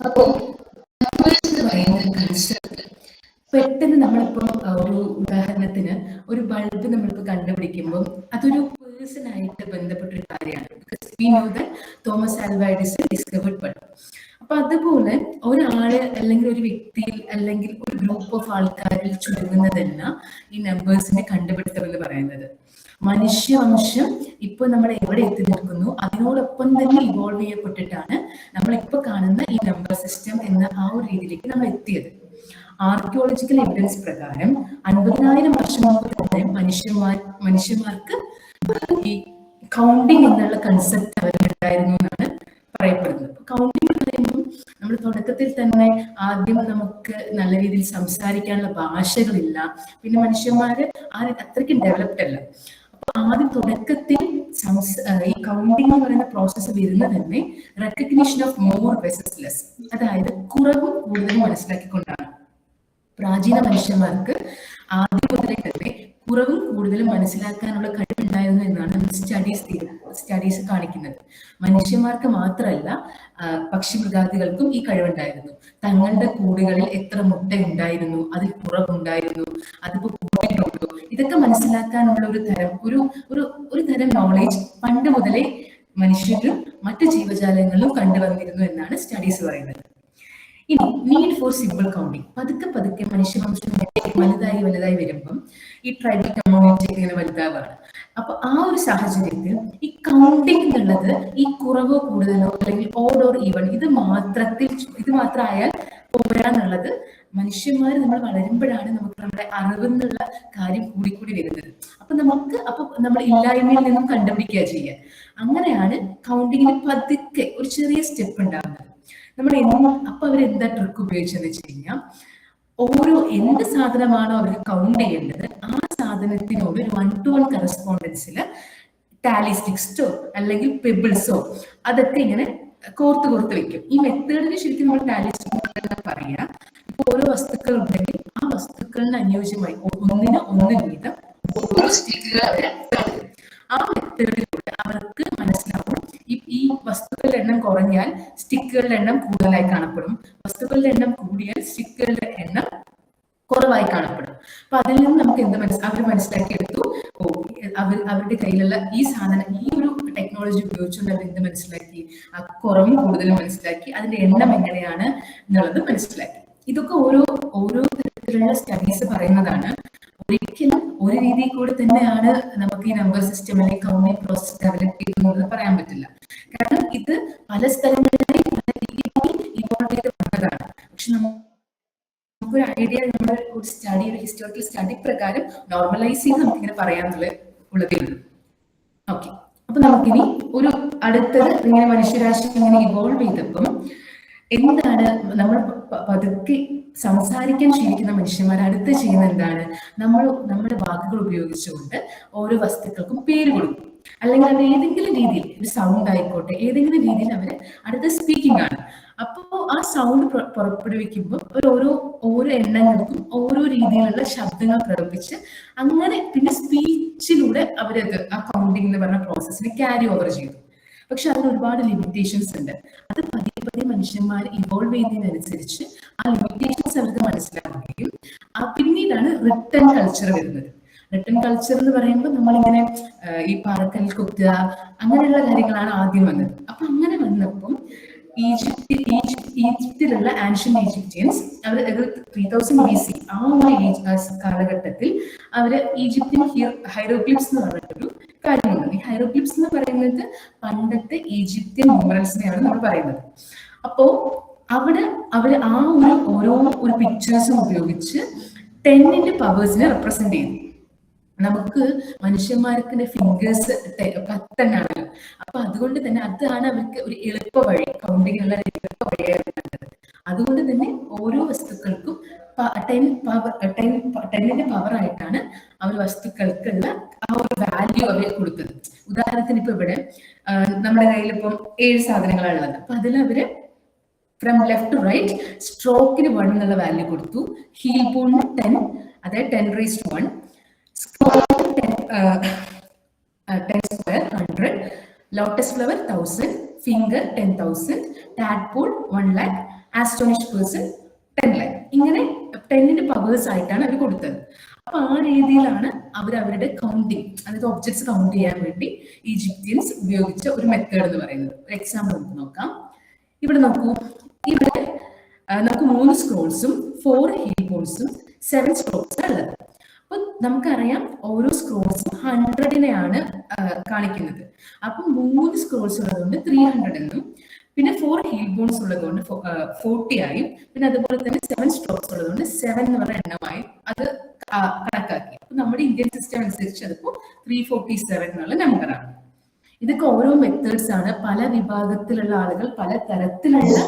അപ്പോൾ പറയുന്ന കൺസെപ്റ്റ് പെട്ടെന്ന് നമ്മളിപ്പം ഒരു ഉദാഹരണത്തിന് ഒരു ബൾബ് നമ്മളിപ്പോൾ കണ്ടുപിടിക്കുമ്പോൾ അതൊരു പേഴ്സൺ ആയിട്ട് ബന്ധപ്പെട്ടൊരു കാര്യമാണ്. We know that Thomas Alva Edison discovered bulb. അപ്പൊ അതുപോലെ ഒരാള് അല്ലെങ്കിൽ ഒരു വ്യക്തിയിൽ അല്ലെങ്കിൽ ഒരു ഗ്രൂപ്പ് ഓഫ് ആൾക്കാരിൽ ചുരുങ്ങുന്നതല്ല ഈ നമ്പേഴ്സിന്റെ കണ്ടുപിടുത്തം എന്ന് പറയുന്നത്. മനുഷ്യവംശം ഇപ്പൊ നമ്മൾ എവിടെ എത്തി നിൽക്കുന്നു അതിനോടൊപ്പം തന്നെ ഇവോൾവ് ചെയ്യപ്പെട്ടിട്ടാണ് നമ്മൾ ഇപ്പൊ കാണുന്ന ഈ നമ്പർ സിസ്റ്റം എന്ന ആ ഒരു രീതിയിലേക്ക് നമ്മൾ എത്തിയത്. ആർക്കിയോളജിക്കൽ എവിഡൻസ് പ്രകാരം 50,000 വർഷം മുമ്പ് തന്നെ മനുഷ്യന്മാർക്ക് ഈ കൗണ്ടിങ് എന്നുള്ള കൺസെപ്റ്റ് അവരുണ്ടായിരുന്നു എന്നാണ് പറയപ്പെടുന്നത്. കൗണ്ടിങ് എന്ന് പറയുമ്പോൾ നമ്മൾ തുടക്കത്തിൽ തന്നെ ആദ്യം നമുക്ക് നല്ല രീതിയിൽ സംസാരിക്കാനുള്ള ഭാഷകളില്ല, പിന്നെ മനുഷ്യന്മാര് അത്രയ്ക്കും ഡെവലപ്ഡ് അല്ല. അപ്പൊ ആദ്യം തുടക്കത്തിൽ ഈ കൗണ്ടിങ് എന്ന് പറയുന്ന പ്രോസസ്സ് വരുന്നത് തന്നെ recognition of more versus less, അതായത് കുറവും കൂടുതലും മനസ്സിലാക്കിക്കൊണ്ടാണ്. പ്രാചീന മനുഷ്യന്മാർക്ക് ആദ്യം മുതലേ തന്നെ കുറവും കൂടുതലും മനസ്സിലാക്കാനുള്ള കഴിവുണ്ടായിരുന്നു എന്നാണ് സ്റ്റഡീസ് കാണിക്കുന്നത്. മനുഷ്യന്മാർക്ക് മാത്രമല്ല പക്ഷിമൃഗാദികൾക്കും ഈ കഴിവുണ്ടായിരുന്നു. തങ്ങളുടെ കൂടുകളിൽ എത്ര മുട്ട ഉണ്ടായിരുന്നു, അതിൽ കുറവുണ്ടായിരുന്നു, അതിപ്പോ കൂട്ടിയിട്ടുണ്ടോ, ഇതൊക്കെ മനസ്സിലാക്കാനുള്ള ഒരു തരം നോളേജ് പണ്ട് മുതലേ മനുഷ്യരും മറ്റു ജീവജാലങ്ങളിലും കണ്ടുവന്നിരുന്നു എന്നാണ് സ്റ്റഡീസ് പറയുന്നത്. ഇനി നീഡ് ഫോർ സിമ്പിൾ കൗണ്ടിങ് പതുക്കെ മനുഷ്യവംശം വലുതായി വരുമ്പം ഈ ട്രൈബൽ കമ്മ്യൂണിറ്റി ഇങ്ങനെ വലുതാവാണ്. അപ്പൊ ആ ഒരു സാഹചര്യത്തിൽ ഈ കൗണ്ടിങ് എന്നുള്ളത് ഈ കുറവോ കൂടുതലോ അല്ലെങ്കിൽ ഓഡ് ഓർ ഈവൺ ഇത് മാത്രമായാൽ പോരാന്നുള്ളത് മനുഷ്യന്മാർ നമ്മൾ വളരുമ്പോഴാണ് നമുക്ക് നമ്മുടെ അറിവെന്നുള്ള കാര്യം കൂടിക്കൂടി വരുന്നത്. അപ്പൊ നമ്മൾ ഇല്ലായ്മയിൽ നിന്നും കണ്ടുപിടിക്കുക ചെയ്യുക. അങ്ങനെയാണ് കൗണ്ടിങ്ങിന് പതുക്കെ ഒരു ചെറിയ സ്റ്റെപ്പ് ഉണ്ടാകുന്നത്. അപ്പൊ അവരെന്താ ട്രിക്ക് ഉപയോഗിച്ചെന്ന് വെച്ച് കഴിഞ്ഞാൽ എന്ത് സാധനമാണോ അവർക്ക് കൗണ്ട് ചെയ്യേണ്ടത് ആ സാധനത്തിനോട് ഒരു 1-to-1 കറസ്പോണ്ടൻസിൽ ടാലി സ്റ്റിക്സോ അല്ലെങ്കിൽ പെബിൾസോ അതൊക്കെ ഇങ്ങനെ കോർത്ത് വെക്കും. ഈ മെത്തേഡിന് ശരിക്കും നമ്മൾ ടാലി സ്റ്റിക്സ് പറയാ. ഇപ്പൊ ഓരോ വസ്തുക്കൾ ഉണ്ടെങ്കിൽ ആ വസ്തുക്കളിന് അനുയോജ്യമായി ഒന്നിന് വീതം ഓരോ സ്റ്റിക്കുകൾ അവരെ ആ മെത്തേഡിലൂടെ അവർക്ക് മനസ്സിലാവും ഈ വസ്തുക്കളുടെ എണ്ണം കുറഞ്ഞാൽ സ്റ്റിക്കുകളുടെ എണ്ണം കൂടുതലായി കാണപ്പെടും, വസ്തുക്കളുടെ എണ്ണം കൂടിയാൽ സ്റ്റിക്കുകളുടെ എണ്ണം കുറവായി കാണപ്പെടും. അപ്പൊ അതിൽ നിന്ന് നമുക്ക് അവർ മനസ്സിലാക്കിയെടുത്തു, അവരുടെ കയ്യിലുള്ള ഈ സാധനം, ഈ ഒരു ടെക്നോളജി ഉപയോഗിച്ചുകൊണ്ട് അവർ എന്ത് മനസ്സിലാക്കി, ആ കുറവും കൂടുതലും മനസ്സിലാക്കി, അതിന്റെ എണ്ണം എങ്ങനെയാണ് എന്നുള്ളത് മനസ്സിലാക്കി. ഇതൊക്കെ ഓരോ തരത്തിലുള്ള സ്റ്റഡീസ് പറയുന്നതാണ്. ഒരിക്കലും ഒരു രീതിയിൽ കൂടെ തന്നെയാണ് നമുക്ക് ഈ നമ്പർ സിസ്റ്റം അല്ലെങ്കിൽ കൗണ്ടിങ് പ്രോസസ് ഡെവലപ്പ് ചെയ്യുന്നത് പറയാൻ പറ്റില്ല. കാരണം ഇത് പല സ്ഥലങ്ങളിലായി പല രീതിയിൽ ഇവോൾവ് ചെയ്ത് വന്നതാണ്. പക്ഷെ നമുക്കൊരു ഐഡിയ, നമ്മുടെ ഒരു ഹിസ്റ്റോറിക്കൽ സ്റ്റഡി പ്രകാരം നോർമലൈസ് ചെയ്ത് നമുക്കിങ്ങനെ പറയാനുള്ളതേ ഉള്ളൂ. ഓക്കെ, അപ്പൊ നമുക്കിനി അടുത്തത് ഇങ്ങനെ മനുഷ്യരാശി ഇങ്ങനെ ഇവോൾവ് ചെയ്തപ്പം എന്താണ് നമ്മൾ പതുക്കെ സംസാരിക്കാൻ ശീലിക്കുന്ന മനുഷ്യന്മാർ അടുത്ത് ചെയ്യുന്ന എന്താണ്, നമ്മുടെ വാക്കുകൾ ഉപയോഗിച്ചുകൊണ്ട് ഓരോ വസ്തുക്കൾക്കും പേര് കൊടുക്കും. അല്ലെങ്കിൽ അവർ ഏതെങ്കിലും രീതിയിൽ ഒരു സൗണ്ട് ആയിക്കോട്ടെ, ഏതെങ്കിലും രീതിയിൽ അവര് അടുത്ത സ്പീക്കിംഗ് ആണ്. അപ്പോൾ ആ സൗണ്ട് പുറപ്പെടുവിക്കുമ്പോൾ ഓരോ എണ്ണങ്ങൾക്കും ഓരോ രീതിയിലുള്ള ശബ്ദങ്ങൾ പ്രവർത്തിച്ച് അങ്ങനെ പിന്നെ സ്പീച്ചിലൂടെ അവരത് ആ കൗണ്ടിങ് എന്ന് പറഞ്ഞ പ്രോസസ്സിനെ ക്യാരി ഓവർ ചെയ്തു. പക്ഷെ അതിന് ഒരുപാട് ലിമിറ്റേഷൻസ് ഉണ്ട്. അത് പതിയെ മനുഷ്യന്മാർ ഇവോൾവ് ചെയ്യുന്നതിനനുസരിച്ച് ആ ലിമിറ്റേഷൻസ് അവർക്ക് മനസ്സിലാവുകയും പിന്നീടാണ് റിട്ടൺ കൾച്ചർ വരുന്നത്. റിട്ടൺ കൾച്ചർ എന്ന് പറയുമ്പോൾ നമ്മളിങ്ങനെ ഈ പാറക്കല്ലിൽ കൊത്തുക അങ്ങനെയുള്ള കാര്യങ്ങളാണ് ആദ്യം വന്നത്. അപ്പൊ അങ്ങനെ വന്നപ്പം ഈജിപ്തിലുള്ള ആൻഷ്യന്റ് ഈജിപ്ഷ്യൻസ് അവർ 3000 BC ആ ഒരു കാലഘട്ടത്തിൽ അവര് ഈജിപ്ഷ്യൻ ഹൈറോഗ്ലിഫ്സ് എന്ന് പറഞ്ഞിട്ടൊരു കാര്യമുണ്ട്. ഈ ഹൈറോഗ്ലിഫ്സ് എന്ന് പറയുന്നത് പണ്ടത്തെ ഈജിപ്ഷ്യൻ ന്യൂമറൽസിനെയാണ് നമ്മൾ പറയുന്നത്. അപ്പോ അവിടെ അവര് ആ ഓരോ പിക്ചേഴ്സും ഉപയോഗിച്ച് 10ന്റെ പവേഴ്സിനെ റെപ്രസെന്റ് ചെയ്തു. നമുക്ക് മനുഷ്യന്മാർക്ക് ഫിംഗേഴ്സ് 10 ആണല്ലോ. അപ്പൊ അതുകൊണ്ട് തന്നെ അതാണ് അവർക്ക് ഒരു എളുപ്പ വഴി, കൗണ്ടിങ്ങിനുള്ള എളുപ്പ വഴിയായിരുന്നത്. അതുകൊണ്ട് തന്നെ ഓരോ വസ്തുക്കൾക്കും 10ന്റെ പവർ ആയിട്ടാണ് അവർ വസ്തുക്കൾക്കുള്ള ആ ഒരു വാല്യൂ അവർ കൊടുത്തത്. ഉദാഹരണത്തിന് ഇപ്പൊ ഇവിടെ നമ്മുടെ കയ്യിൽ ഇപ്പം 7 സാധനങ്ങളാണ് ഉള്ളത്. അപ്പൊ അതിൽ അവര് ഫ്രം ലെഫ്റ്റ് ടു റൈറ്റ് സ്ട്രോക്കിന് 1 എന്നുള്ള വാല്യൂ കൊടുത്തു, ഹീൽ ബോണിന് 10, അതായത് 10⁻1, square 10 square 100, lotus flower 1000, finger 10,000, tadpole 1 lakh, astonish person 10 lakh. ഇങ്ങനെ 10ന്റെ പവേഴ്സ് ആയിട്ടാണ് അവർ കൊടുത്തത്. അപ്പൊ ആ രീതിയിലാണ് അവരുടെ കൗണ്ടിങ്, അതായത് ഒബ്ജക്ട്സ് കൗണ്ട് ചെയ്യാൻ വേണ്ടി ഈജിപ്ഷ്യൻസ് ഉപയോഗിച്ച ഒരു മെത്തേഡ് എന്ന് പറയുന്നത്. ഒരു എക്സാമ്പിൾ നമുക്ക് നോക്കാം. ഇവിടെ നോക്കൂ, ഇവിടെ നമുക്ക് 3 സ്ക്രോൾസും 4 ഹീൽ ബോൺസും 7 സ്ട്രോക്സും ഉള്ളത്. അപ്പൊ നമുക്കറിയാം ഓരോ സ്ക്രോൾസും 100നെയാണ് കാണിക്കുന്നത്. അപ്പൊ 3 സ്ക്രോൾസ് ഉള്ളതുകൊണ്ട് 300 എന്നും, പിന്നെ 4 ഹീൽ ബോൺസ് ഉള്ളതുകൊണ്ട് 40 ആയും, പിന്നെ അതുപോലെ തന്നെ 7 സ്ട്രോക്സ് ഉള്ളതുകൊണ്ട് 7 എന്ന് പറയുന്ന എണ്ണമായും അത് കണക്കാക്കി. അപ്പൊ നമ്മുടെ ഇന്ത്യൻ സിസ്റ്റം അനുസരിച്ച് അതിപ്പോ 347 എന്നുള്ള നമ്പറാണ്. ഇതൊക്കെ ഓരോ മെത്തേഡ്സ് ആണ്. പല വിഭാഗത്തിലുള്ള ആളുകൾ പല തരത്തിലുള്ള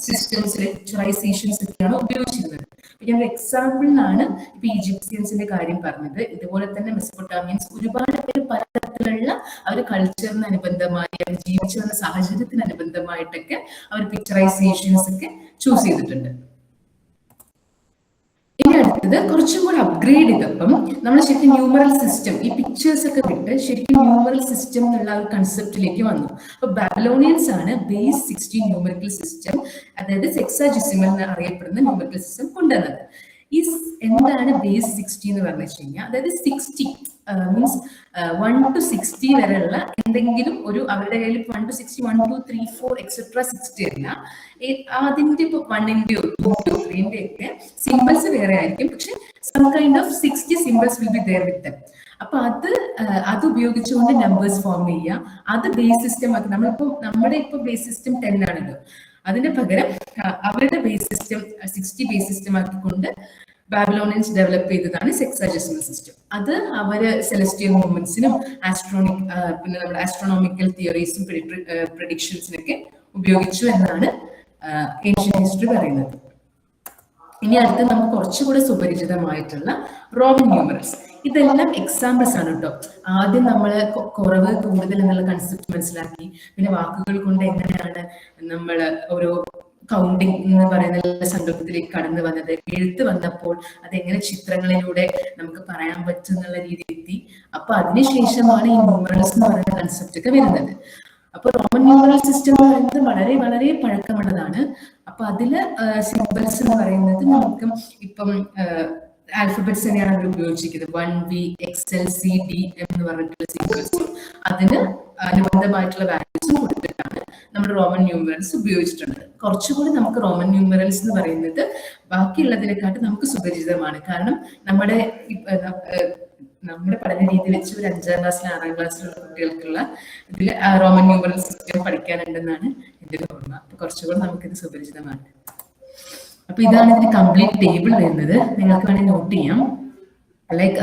സിസ്റ്റംസിലെ പിക്ചറൈസേഷൻസ് ഒക്കെയാണ് ഉപയോഗിച്ചിരുന്നത്. ഞാൻ എക്സാമ്പിളിനാണ് ഇപ്പൊ ഈജിപ്ഷ്യൻസിന്റെ കാര്യം പറഞ്ഞത്. ഇതുപോലെ തന്നെ മെസൊപ്പൊട്ടാമിയൻസ് ഒരുപാട് പേര് പലതരത്തിലുള്ള അവർ കൾച്ചറിന് അനുബന്ധമായി, അവർ ജീവിച്ചു വന്ന സാഹചര്യത്തിന് അനുബന്ധമായിട്ടൊക്കെ അവർ പിക്ചറൈസേഷൻസ് ഒക്കെ ചൂസ് ചെയ്തിട്ടുണ്ട്. ഇനി അടുത്തത് കുറച്ചും കൂടെ അപ്ഗ്രേഡ് ചെയ്തപ്പം നമ്മൾ ശരിക്കും ന്യൂമറൽ സിസ്റ്റം, ഈ പിക്ചേഴ്സ് ഒക്കെ വിട്ട് ശരിക്കും ന്യൂമറൽ സിസ്റ്റം എന്നുള്ള ഒരു കൺസെപ്റ്റിലേക്ക് വന്നു. അപ്പൊ ബാബിലോണിയൻസ് ആണ് ബേസ് 16 ന്യൂമറിക്കൽ സിസ്റ്റം, അതായത് സെക്സാഡെസിമൽ എന്ന് അറിയപ്പെടുന്ന ന്യൂമറിക്കൽ സിസ്റ്റം കൊണ്ടുവന്നത്. ഈ എന്താണ് ബേസ് 60 എന്ന് പറഞ്ഞു വെച്ച് കഴിഞ്ഞാൽ, അതായത് 60 മീൻസ് 1 to 60 വരെയുള്ള എന്തെങ്കിലും ഒരു, അവരുടെ കയ്യിൽ 1 to 60, 1, 2, 3, 4 എക്സെട്ര 60 അല്ല, അതിന്റെ ഇപ്പൊ 1ന്റെയോ 2, 3ന്റെ ഒക്കെ സിമ്പിൾസ് വേറെ ആയിരിക്കും, പക്ഷെ some kind of 60 symbols will be there with them. അപ്പൊ അത് ഉപയോഗിച്ചുകൊണ്ട് നമ്പേഴ്സ് ഫോം ചെയ്യുക, അത് ബേസ് സിസ്റ്റം ആക്കി. നമ്മുടെ ഇപ്പൊ ബേസ് സിസ്റ്റം 10 ആണല്ലോ, അതിന് പകരം അവരുടെ ബേസ് സിസ്റ്റം 60 ബേസ് സിസ്റ്റം ആക്കിക്കൊണ്ട് ബാബിലോണിയൻസ് ഡെവലപ്പ് ചെയ്തതാണ് സെക്സാഡെസിമൽ സിസ്റ്റം. അത് അവര് സെലസ്റ്റിയൽ മൂവ്മെന്റ്സിനും പിന്നെ നമ്മുടെ ആസ്ട്രോണോമിക്കൽ തിയറീസും പ്രെഡിക്ഷൻസിനൊക്കെ ഉപയോഗിച്ചു എന്നാണ് ഏൻഷ്യൻ ഹിസ്റ്ററി പറയുന്നത്. ഇനി അടുത്ത് നമുക്ക് കുറച്ചുകൂടെ സുപരിചിതമായിട്ടുള്ള റോമൻ ന്യൂമറൽസ്. ഇതെല്ലാം എക്സാമ്പിൾസ് ആണ് കേട്ടോ. ആദ്യം നമ്മൾ കുറവ് കൂടുതൽ എന്നുള്ള കൺസെപ്റ്റ് മനസ്സിലാക്കി, പിന്നെ വാക്കുകൾ കൊണ്ട് എങ്ങനെയാണ് നമ്മൾ ഓരോ കൗണ്ടിങ് എന്ന് പറയുന്ന സങ്കല്പത്തിലേക്ക് കടന്നു വന്നത്, എഴുത്ത് വന്നപ്പോൾ അതെങ്ങനെ ചിത്രങ്ങളിലൂടെ നമുക്ക് പറയാൻ പറ്റും എന്നുള്ള രീതിയിൽ എത്തി. അപ്പൊ അതിനുശേഷമാണ് ഈ ന്യൂമറൽസ് എന്ന് പറയുന്ന കൺസെപ്റ്റ് ഒക്കെ വരുന്നത്. അപ്പൊ റോമൻ ന്യൂമറൽ സിസ്റ്റം എന്ന് പറയുന്നത് വളരെ വളരെ പഴക്കമുള്ളതാണ്. അപ്പൊ അതില് സിംബൽസ് എന്ന് പറയുന്നത് നമുക്ക് ഇപ്പം ആൽഫബറ്റ്സ് തന്നെയാണ് അവർ ഉപയോഗിച്ചിരിക്കുന്നത്. 1V, XL, C, D എന്ന് പറഞ്ഞിട്ടുള്ള സിംബൽസും അതിന് അനുബന്ധമായിട്ടുള്ള വാല്യൂസും കൊടുത്തിട്ടാണ് നമ്മുടെ റോമൻ ന്യൂമറൽസ് ഉപയോഗിച്ചിട്ടുള്ളത്. കുറച്ചുകൂടി നമുക്ക് റോമൻ ന്യൂമറൽസ് എന്ന് പറയുന്നത് ബാക്കിയുള്ളതിനെക്കാട്ടും നമുക്ക് സുപരിചിതമാണ്. കാരണം നമ്മുടെ പഠന രീതി വെച്ച് ഒരു 5ാം ക്ലാസ്സിലും 6ാം ക്ലാസ്സിലുള്ള കുട്ടികൾക്കുള്ള ഇതിൽ റോമൻ ന്യൂമറൽ സിസ്റ്റം പഠിക്കാനുണ്ടെന്നാണ് എൻ്റെ ഓർമ്മ. അപ്പൊ കുറച്ചുകൂടി നമുക്കിത് സുപരിചിതമാണ്. അപ്പൊ ഇതാണ് ഇതിന്റെ കംപ്ലീറ്റ് ടേബിൾ വരുന്നത്. നിങ്ങൾക്ക് വേണമെങ്കിൽ നോട്ട് ചെയ്യാം. ലൈക്ക്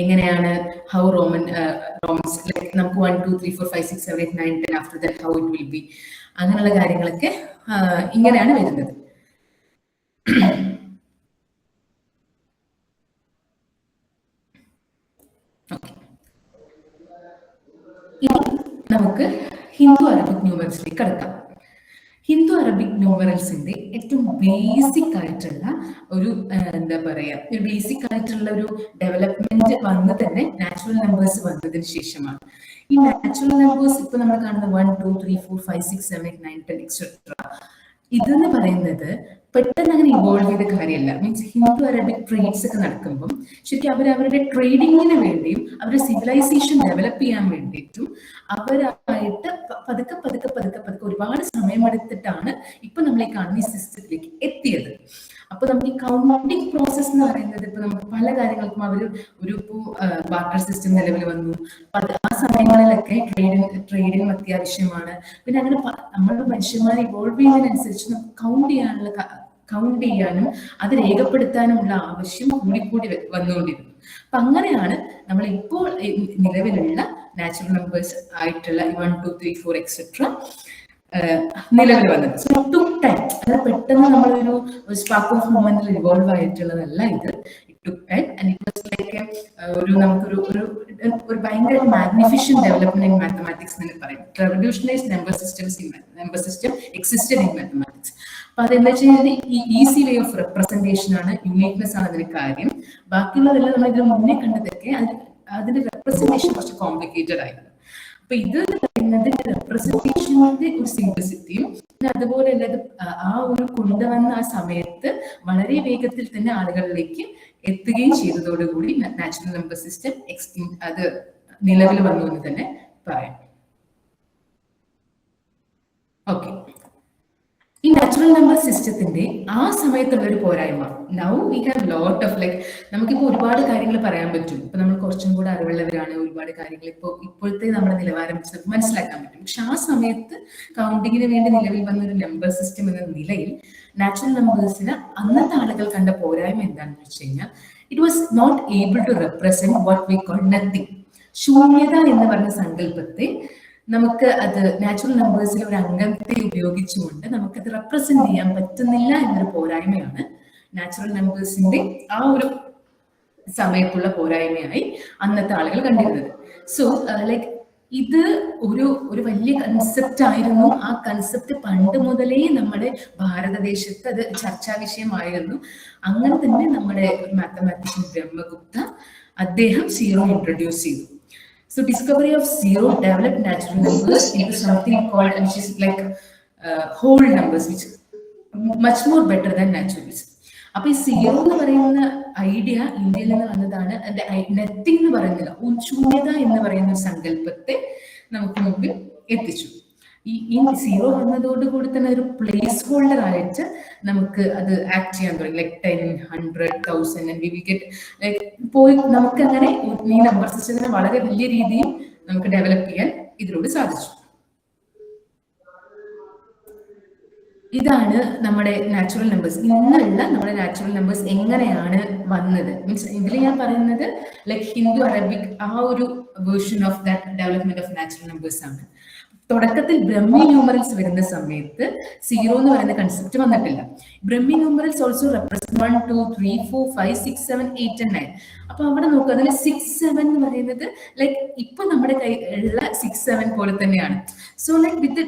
എങ്ങനെയാണ് ഹൗ റോമൻസ് ലൈക്ക് നമുക്ക് 1, 2, 3, 4, 5, 6, 7, 8, 9, 10 after that how it will B, അങ്ങനെയുള്ള കാര്യങ്ങളൊക്കെ ഇങ്ങനെയാണ് വരുന്നത്. ഇനി നമുക്ക് ഹിന്ദു അറബിക് ന്യൂമറൽസിലേക്ക് കടക്കാം. ഹിന്ദു അറബിക് ന്യൂമറൽസിന്റെ ഏറ്റവും ബേസിക് ആയിട്ടുള്ള ഒരു എന്താ പറയാ, ഒരു ബേസിക് ആയിട്ടുള്ള ഒരു ഡെവലപ്മെന്റ് വന്ന് തന്നെ നാച്ചുറൽ നമ്പേഴ്സ് വന്നതിന് ശേഷമാണ്. ഈ നാച്ചുറൽ നമ്പേഴ്സ് ഇപ്പൊ നമ്മൾ കാണുന്ന 1, 2, 3, 4, 5, 6, 7, 8, 9, 10 എക്സെട്ര ഇതെന്ന് പറയുന്നത് പെട്ടെന്ന് അങ്ങനെ ഇവോൾവ് ചെയ്ത കാര്യമല്ല. മീൻസ് ഹിന്ദു അറബിക് ട്രേഡ്സ് ഒക്കെ നടക്കുമ്പം ശരിക്കും അവരുടെ ട്രേഡിങ്ങിന് വേണ്ടിയും അവരുടെ സിവിലൈസേഷൻ ഡെവലപ്പ് ചെയ്യാൻ വേണ്ടിയിട്ടും അവരായിട്ട് പതുക്കെ പതുക്കെ പതുക്കെ പതുക്കെ ഒരുപാട് സമയമെടുത്തിട്ടാണ് ഇപ്പൊ നമ്മൾ ഈ കാണുന്ന ഈ സിസ്റ്റത്തിലേക്ക് എത്തിയത്. അപ്പൊ നമുക്ക് ഈ കൗണ്ടിങ് പ്രോസസ് എന്ന് പറയുന്നത് ഇപ്പൊ നമുക്ക് പല കാര്യങ്ങൾക്കും അവർ ഒരു ബാർട്ടർ സിസ്റ്റം നിലവിൽ വന്നു. ആ സമയങ്ങളിലൊക്കെ ട്രേഡിങ് അത്യാവശ്യമാണ്. പിന്നെ അങ്ങനെ നമ്മൾ മനുഷ്യന്മാർ ഇവോൾവ് ചെയ്യുന്നതിനനുസരിച്ച് നമുക്ക് കൗണ്ട് ചെയ്യാനും അത് രേഖപ്പെടുത്താനുമുള്ള ആവശ്യം കൂടിക്കൂടി വന്നുകൊണ്ടിരുന്നു. അപ്പൊ അങ്ങനെയാണ് നമ്മൾ ഇപ്പോൾ നിലവിലുള്ള നാച്ചുറൽ നമ്പേഴ്സ് ആയിട്ടുള്ള 1, 2, 3, 4 എക്സെട്ര നിലവിൽ വന്നത്. So it took time. അത് പെട്ടെന്ന് നമ്മളൊരു സ്പാർക്ക് ഓഫ് മൊമെന്റിൽ ഇവോൾവ് ആയിട്ടുള്ളതല്ല ഇത്. It took time and it was like ഒരു ഭയങ്കര മാഗ്നിഫിഷ്യൻ ഡെവലപ്മെന്റ് ഇൻ മാത്തമാറ്റിക്സ് എന്ന് പറയും. Revolutionised number system existed in mathematics. അപ്പൊ അതെന്താ വെച്ച് കഴിഞ്ഞാൽ ഈ ഈസി വേ ഓഫ് റെപ്രസെന്റേഷൻ ആണ്, യുണീക്നെസ് ആണ് അതിന് കാര്യം. ബാക്കിയുള്ളതെല്ലാം നമ്മൾ ഇതിന് മുന്നേ കണ്ടതൊക്കെ അതിന്റെ റെപ്രസെന്റേഷൻ കുറച്ച് കോംപ്ലിക്കേറ്റഡ് ആയിരുന്നു. അപ്പൊ ഇത് പറയുന്നത് പറയുന്നത് റെപ്രസെന്റേഷന്റെ ഒരു സിംപ്ലിസിറ്റിയും, അതുപോലെ തന്നെ ആ ഒരു കൊണ്ടുവന്ന ആ സമയത്ത് വളരെ വേഗത്തിൽ തന്നെ ആളുകളിലേക്ക് എത്തുകയും ചെയ്തതോടുകൂടി നാച്ചുറൽ നമ്പർ സിസ്റ്റം അത് നിലവിൽ വന്നു എന്ന് തന്നെ പറയാം. ഓക്കെ, ഈ നാച്ചുറൽ നമ്പർ സിസ്റ്റത്തിന്റെ ആ സമയത്തുള്ള ഒരു പോരായ്മ, now we have lot of like, നമുക്കിപ്പോൾ ഒരുപാട് കാര്യങ്ങൾ പറയാൻ പറ്റും. ഇപ്പൊ നമ്മൾ കുറച്ചും കൂടെ അറിവുള്ളവരാണ്, ഒരുപാട് കാര്യങ്ങൾ ഇപ്പോഴത്തെ നമ്മുടെ നിലവാരം വെച്ച് നമുക്ക് മനസ്സിലാക്കാൻ പറ്റും. പക്ഷെ ആ സമയത്ത് കൗണ്ടിങ്ങിന് വേണ്ടി നിലവിൽ വന്ന ഒരു നമ്പർ സിസ്റ്റം എന്ന നിലയിൽ നാച്ചുറൽ നമ്പേഴ്സിന് അന്നത്തെ ആളുകൾ കണ്ട പോരായ്മ എന്താണെന്ന് വെച്ച് കഴിഞ്ഞാൽ, it was not able to represent what we call nothing. ശൂന്യത എന്ന് പറഞ്ഞ സങ്കല്പത്തെ നമുക്ക് അത് നാച്ചുറൽ നമ്പേഴ്സിലെ ഒരു അംഗത്തെ ഉപയോഗിച്ചുകൊണ്ട് നമുക്കത് റെപ്രസെന്റ് ചെയ്യാൻ പറ്റുന്നില്ല എന്നൊരു പോരായ്മയാണ് നാച്ചുറൽ നമ്പേഴ്സിന്റെ ആ ഒരു സമയത്തുള്ള പോരായ്മയായി അന്നത്തെ ആളുകൾ കണ്ടിരുന്നത്. സോ ലൈക്ക് ഇത് ഒരു വലിയ കൺസെപ്റ്റ് ആയിരുന്നു. ആ കൺസെപ്റ്റ് പണ്ട് മുതലേ നമ്മുടെ ഭാരതദേശത്ത് അത് ചർച്ചാ വിഷയമായിരുന്നു. അങ്ങനെ തന്നെ നമ്മുടെ മാത്തമാറ്റീഷ്യൻ ബ്രഹ്മഗുപ്ത അദ്ദേഹം സീറോ ഇൻട്രൊഡ്യൂസ് ചെയ്തു. So discovery of zero developed natural numbers into something called, which is like whole numbers, which much more better than naturals. അപ്പൊ ഈ സീറോ എന്ന് പറയുന്ന ഐഡിയ ഇന്ത്യയിൽ നിന്ന് വന്നതാണ്. നത്തിങ് എന്ന് പറയുന്നില്ല, ശൂന്യത എന്ന് പറയുന്ന സങ്കല്പത്തെ നമുക്ക് മുമ്പിൽ എത്തിച്ചു. ഈ സീറോ വന്നതോടുകൂടി തന്നെ ഒരു പ്ലേസ് ഹോൾഡർ ആയിട്ട് നമുക്ക് അത് ആക്ട് ചെയ്യാൻ തുടങ്ങി. Like 10, 100, 1000 and we will get like പോയി നമുക്ക് അങ്ങനെ ഈ നമ്പർ സിസ്റ്റത്തിനെ വളരെ വലിയ രീതിയിൽ നമുക്ക് ഡെവലപ്പ് ചെയ്യാൻ ഇതിലൂടെ സാധിച്ചു. ഇതാണ് നമ്മുടെ നാച്ചുറൽ നമ്പേഴ്സ്. ഇന്നുള്ള നമ്മുടെ നാച്ചുറൽ നമ്പേഴ്സ് എങ്ങനെയാണ് വന്നത്, മീൻസ് ഇതിൽ ഞാൻ പറയുന്നത് ലൈക്ക് ഹിന്ദു അറബിക് ആ ഒരു version of that development of natural numbers ആണ്. തുടക്കത്തിൽ ബ്രഹ്മി ന്യൂമറൽസ് വരുന്ന സമയത്ത് സീറോ എന്ന് പറയുന്ന കൺസെപ്റ്റ് വന്നിട്ടില്ല. Brahmi numerals also represent 1, 2, 3, 4, 5, 6, 7, 8 and 9. അപ്പൊ അവിടെ നോക്കുക, അതിൽ 6, 7 എന്ന് പറയുന്നത് ലൈക്ക് ഇപ്പൊ നമ്മുടെ കയ്യിലുള്ള 6, 7 പോലെ തന്നെയാണ്. സോ ലൈക്ക് വിത്ത്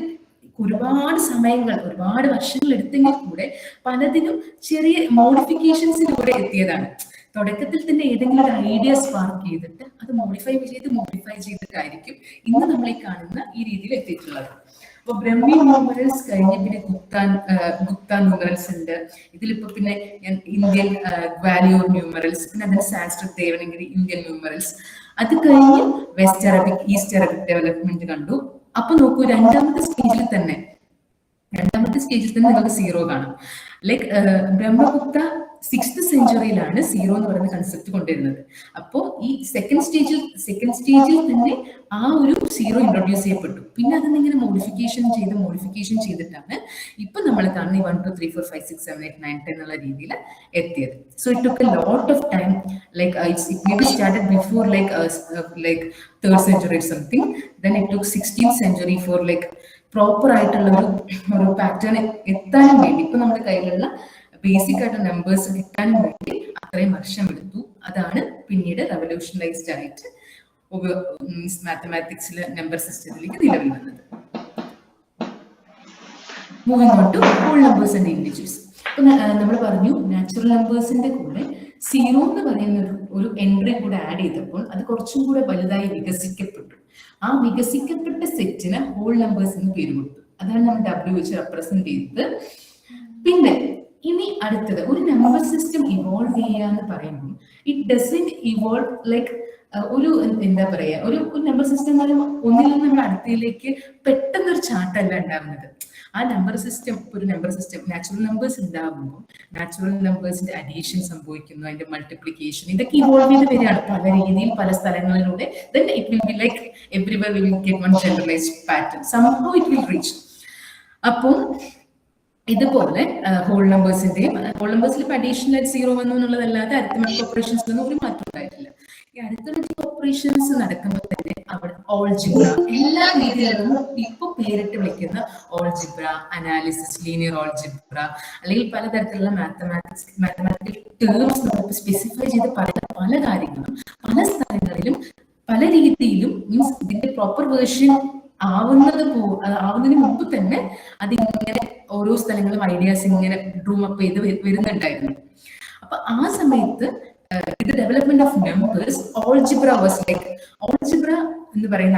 ഒരുപാട് സമയങ്ങൾ, ഒരുപാട് വർഷങ്ങൾ എടുത്തെങ്കിൽ കൂടെ പലതിനും ചെറിയ മോഡിഫിക്കേഷൻസിലൂടെ എത്തിയതാണ്. തുടക്കത്തിൽ തന്നെ ഏതെങ്കിലും ഒരു ഐഡിയ സ്പാർക്ക് ചെയ്തിട്ട് അത് മോഡിഫൈ ചെയ്തിട്ടായിരിക്കും ഇന്ന് നമ്മൾ ഈ കാണുന്ന ഈ രീതിയിൽ എത്തിയിട്ടുള്ളത്. അപ്പൊ ബ്രഹ്മി ന്യൂമറൽസ് കഴിഞ്ഞ് പിന്നെ ഗുപ്ത ന്യൂമറൽസ് ഉണ്ട്. ഇതിലിപ്പോ പിന്നെ ഇന്ത്യൻ വാല്യൂർ ന്യൂമറൽസ്, പിന്നെ അതിന് സാൻസ്ക്രിറ്റ് ദേവനഗിരി ഇന്ത്യൻ ന്യൂമറൽസ്. അത് കഴിഞ്ഞ് west Arabic, east Arabic development കണ്ടു. അപ്പൊ നോക്കൂ, രണ്ടാമത്തെ സ്റ്റേജിൽ തന്നെ നിങ്ങൾക്ക് സീറോ കാണാം. ലൈക്ക് ബ്രഹ്മഗുപ്ത 6th സെഞ്ചുറിയിലാണ് സീറോ എന്ന് പറയുന്ന കൺസെപ്റ്റ് കൊണ്ടുവരുന്നത്. അപ്പോൾ ഈ സെക്കൻഡ് സ്റ്റേജിൽ തന്നെ ആ ഒരു സീറോ ഇൻട്രൊഡ്യൂസ് ചെയ്യപ്പെട്ടു. പിന്നെ അതിനിങ്ങനെ മോഡിഫിക്കേഷൻ ചെയ്തിട്ടാണ് ഇപ്പൊ നമ്മൾ കാണുന്ന 1, 2, 3, 4, 5, 6, 7, 8, 9, 10 എന്നുള്ള രീതിയിൽ എത്തിയത്. So it took a lot of time. Like it may B started before like 3rd century or something. Then it took 16th century for like proper ആയിട്ടുള്ള ഒരു പാറ്റേൺ എത്താനും വേണ്ടി, ഇപ്പൊ നമ്മുടെ കയ്യിലുള്ള ബേസിക് ആയിട്ട് നമ്പേഴ്സ് കിട്ടാനും വേണ്ടി അത്രയും വർഷം എടുത്തു. അതാണ് പിന്നീട് റെവല്യൂഷണൈസ്ഡ് ആയിട്ട് മാത്തമാറ്റിക്സിലെ നമ്പർ സിസ്റ്റത്തിലേക്ക് നിലവിൽ വന്നത്. Moving on to whole numbers and integers. അപ്പൊ നമ്മൾ പറഞ്ഞു നാച്ചുറൽ നമ്പേഴ്സിന്റെ കൂടെ സീറോ എന്ന് പറയുന്ന ഒരു എൻട്രി കൂടെ ആഡ് ചെയ്തപ്പോൾ അത് കുറച്ചും കൂടെ വലുതായി വികസിക്കപ്പെട്ടു. ആ വികസിക്കപ്പെട്ട സെറ്റിന് ഹോൾ നമ്പേഴ്സ് എന്ന് പേര് കൊടുത്തു. അതാണ് നമ്മൾ W വെച്ച് റെപ്രസെന്റ് ചെയ്തത്. പിന്നെ ഇനി അടുത്തത്, ഒരു നമ്പർ സിസ്റ്റം ഇവോൾവ് ചെയ്യാന്ന് പറയുമ്പോൾ ഇറ്റ് ഡസന്റ് ഇവോൾവ് ലൈക്ക് ഒരു എന്താ പറയാ, ഒരു നമ്പർ സിസ്റ്റം എന്ന് പറയുമ്പോൾ ഒന്നിൽ നിന്ന് നമ്മൾ അടുത്തയിലേക്ക് പെട്ടെന്നൊരു ചാട്ടല്ല ഉണ്ടാവുന്നത്. ആ നമ്പർ സിസ്റ്റം, ഒരു നമ്പർ സിസ്റ്റം നാച്ചുറൽ നമ്പേഴ്സ് ഉണ്ടാകുമ്പോൾ നാച്ചുറൽ നമ്പേഴ്സിന്റെ അഡീഷൻ സംഭവിക്കുന്നു, അതിന്റെ മൾട്ടിപ്ലിക്കേഷൻ, ഇതൊക്കെ ഇവോൾവ് ചെയ്ത് വരികയാണ് പല രീതിയിൽ പല സ്ഥലങ്ങളിലൂടെ. Then it will be like everywhere we will get one generalized pattern, somehow it will reach. അപ്പോൾ ഇതുപോലെ ഹോൾ നമ്പേഴ്സിന്റെയും ഹോൾ നമ്പേഴ്സിൽ ഇപ്പൊ അഡീഷണൽ സീറോ വന്നു എന്നുള്ളതല്ലാതെ അരിത്തമെറ്റിക് ഓപ്പറേഷൻസിലൊന്നും ഒരു മാറ്റം ഉണ്ടായിട്ടില്ല. ഈ അരിത്തമെറ്റിക് ഓപ്പറേഷൻസ് നടക്കുമ്പോൾ തന്നെ അവിടെ ഓൾജിബ്ര, എല്ലാ രീതിയിലും ഇപ്പൊ പേരിട്ട് വിളിക്കുന്ന ഓൾജിബ്ര, അനാലിസിസ്, ലീനിയർ ഓൾജിബ്ര, അല്ലെങ്കിൽ പലതരത്തിലുള്ള മാത്തമാറ്റിക്കൽ ടേംസ് നമുക്ക് സ്പെസിഫൈ ചെയ്ത് പല കാര്യങ്ങളും പല സ്ഥലങ്ങളിലും പല രീതിയിലും, മീൻസ് ഇതിന്റെ പ്രോപ്പർ വേർഷൻ ആവുന്നതിന് മുമ്പ് തന്നെ അതിങ്ങനെ ഓരോ സ്ഥലങ്ങളും ഐഡിയാസ് ഇങ്ങനെ ഡ്രൂം അപ്പ് ചെയ്ത് വരുന്നുണ്ടായിരുന്നു. അപ്പൊ ആ സമയത്ത് the development of numbers, algebra was like algebra എന്ന് പറയുന്ന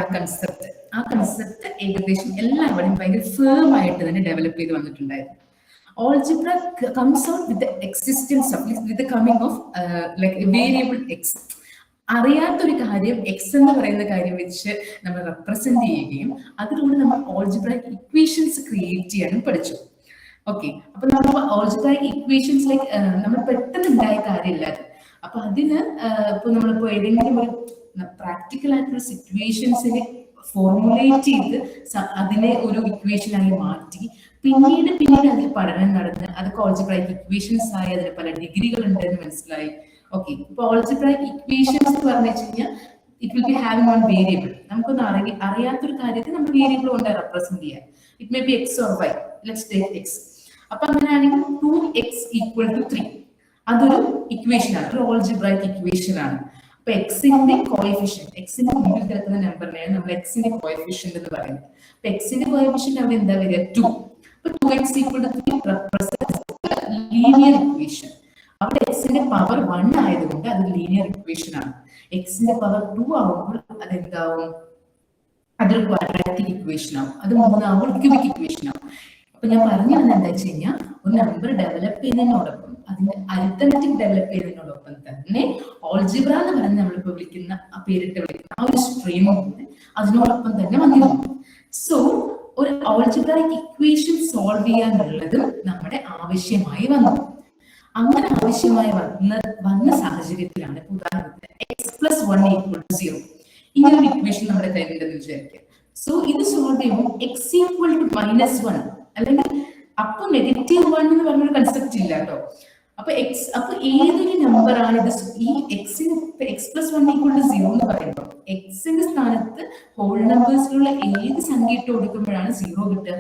ആ കൺസെപ്റ്റ് ഏകദേശം എല്ലാവരും ഭയങ്കര ഫേം ആയിട്ട് തന്നെ ഡെവലപ്പ് ചെയ്ത് വന്നിട്ടുണ്ടായിരുന്നു. Algebra comes out with the existence of, with the coming of like a variable x. അറിയാത്തൊരു കാര്യം എക്സ് എന്ന് പറയുന്ന കാര്യം വെച്ച് നമ്മൾ റെപ്രസെന്റ് ചെയ്യുകയും അതിലൂടെ നമ്മൾ ഓൾജിബ്രായിക് ഇക്വേഷൻസ് ക്രിയേറ്റ് ചെയ്യാനും പഠിച്ചു. ഓക്കെ, അപ്പൊ നമ്മൾ ഓൾജിബ്രായിക് ഇക്വേഷൻസ് ലൈക്ക് നമ്മൾ പെട്ടെന്ന് ഉണ്ടായ കാര്യമില്ല. അപ്പൊ അതിന് ഇപ്പൊ നമ്മളിപ്പോ ഏതെങ്കിലും ഒരു പ്രാക്ടിക്കൽ ആയിട്ടുള്ള സിറ്റുവേഷൻസിനെ ഫോർമുലേറ്റ് ചെയ്ത് അതിനെ ഒരു ഇക്വേഷനായി മാറ്റി പിന്നീട് അതിൽ പഠനം നടന്ന് അതൊക്കെ ഓൾജിബ്രായിക് ഇക്വേഷൻസ് ആയി അതിന് പല ഡിഗ്രികൾ ഉണ്ടെന്ന് മനസ്സിലായി. ഓക്കെ, ഇപ്പൊ ഓൾജിബ്രായിക് ഇക്വേഷൻസ് എന്ന് പറഞ്ഞു വെച്ച് കഴിഞ്ഞാൽ it will be having one variable. നമുക്കൊന്ന് അറിയാത്തൊരു കാര്യത്തെ നമ്മൾ വേരിയബിൾ കൊണ്ട് റെപ്രസെന്റ് ചെയ്യാം. It may be X or Y, let's take X. അപ്പൊ അങ്ങനെയാണെങ്കിൽ 2x = 3 അതൊരു ഇക്വേഷൻ ആണ്, ഒരു ഓൾജിബ്രായിക് ഇക്വേഷൻ ആണ്. അപ്പൊ എക്സിന്റെ കോഎഫിഷ്യന്റ്, എക്സിന്റെ മുന്നിൽ കിടക്കുന്ന നമ്പറിനെയാണ് നമ്മൾ എക്സിന്റെ കോഎഫിഷ്യന്റ് എന്ന് പറയുന്നത്. അപ്പൊ എക്സിന്റെ കോഎഫിഷ്യന്റ് അവിടെ എന്താ വരിക? 2. അപ്പൊ 2x = 3 റെപ്രസെന്റ്സ് ലീനിയർ ഇക്വേഷൻ. അവിടെ എക്സിന്റെ പവർ 1 ആയതുകൊണ്ട് അത് ലീനിയർ ഇക്വേഷൻ ആണ്. എക്സിന്റെ പവർ 2 ആവുമ്പോൾ അതെന്താവും? അതൊരു ക്വാഡ്രാറ്റിക് ഇക്വേഷൻ ആവും. അത് 3 ആവുമ്പോൾ ക്യൂബിക് ഇക്വേഷൻ ആവും. അപ്പൊ ഞാൻ പറഞ്ഞു വന്നത് എന്താ വെച്ച് കഴിഞ്ഞാൽ ഒരു നമ്പർ ഡെവലപ്പ് ചെയ്യുന്നതിനോടൊപ്പം അതിന്റെ അരിത്തമെറ്റിക് ഡെവലപ്പ് ചെയ്യുന്നതിനോടൊപ്പം തന്നെ ഓൾജിബ്ര എന്ന് പറയുന്നത് നമ്മളിപ്പോ വിളിക്കുന്ന ആ പേരിട്ട് വിളിക്കുന്ന ആ ഒരു സ്ട്രീം അതിനോടൊപ്പം തന്നെ വന്നിരുന്നു. സോ ഒരു ഓൾജിബ്രായിക് ഇക്വേഷൻ സോൾവ് ചെയ്യാനുള്ളതും നമ്മുടെ ആവശ്യമായി വന്നു. അങ്ങനെ ആവശ്യമായി വന്ന സാഹചര്യത്തിലാണ് ഉദാഹരണത്തിന് x+1 = 0 ഇങ്ങനൊരു ഇക്വേഷൻ നമ്മുടെ കയ്യിലുണ്ടെന്ന് വിചാരിക്കുക. സോ ഇത് സോൾവ് ചെയ്യുമ്പോൾ x = -1 അല്ലെങ്കിൽ അപ്പൊ -1 എന്ന് പറഞ്ഞൊരു കൺസെപ്റ്റ് ഇല്ല കേട്ടോ. അപ്പൊ ഏതൊരു നമ്പർ ആണ് ഇത്? ഈ x+1 = 0 എന്ന് പറയുമ്പോൾ എക്സിന്റെ സ്ഥാനത്ത് ഹോൾ നമ്പേഴ്സിലുള്ള ഏത് സംഖ്യ ഇട്ട് കൊടുക്കുമ്പോഴാണ് 0 കിട്ടുക?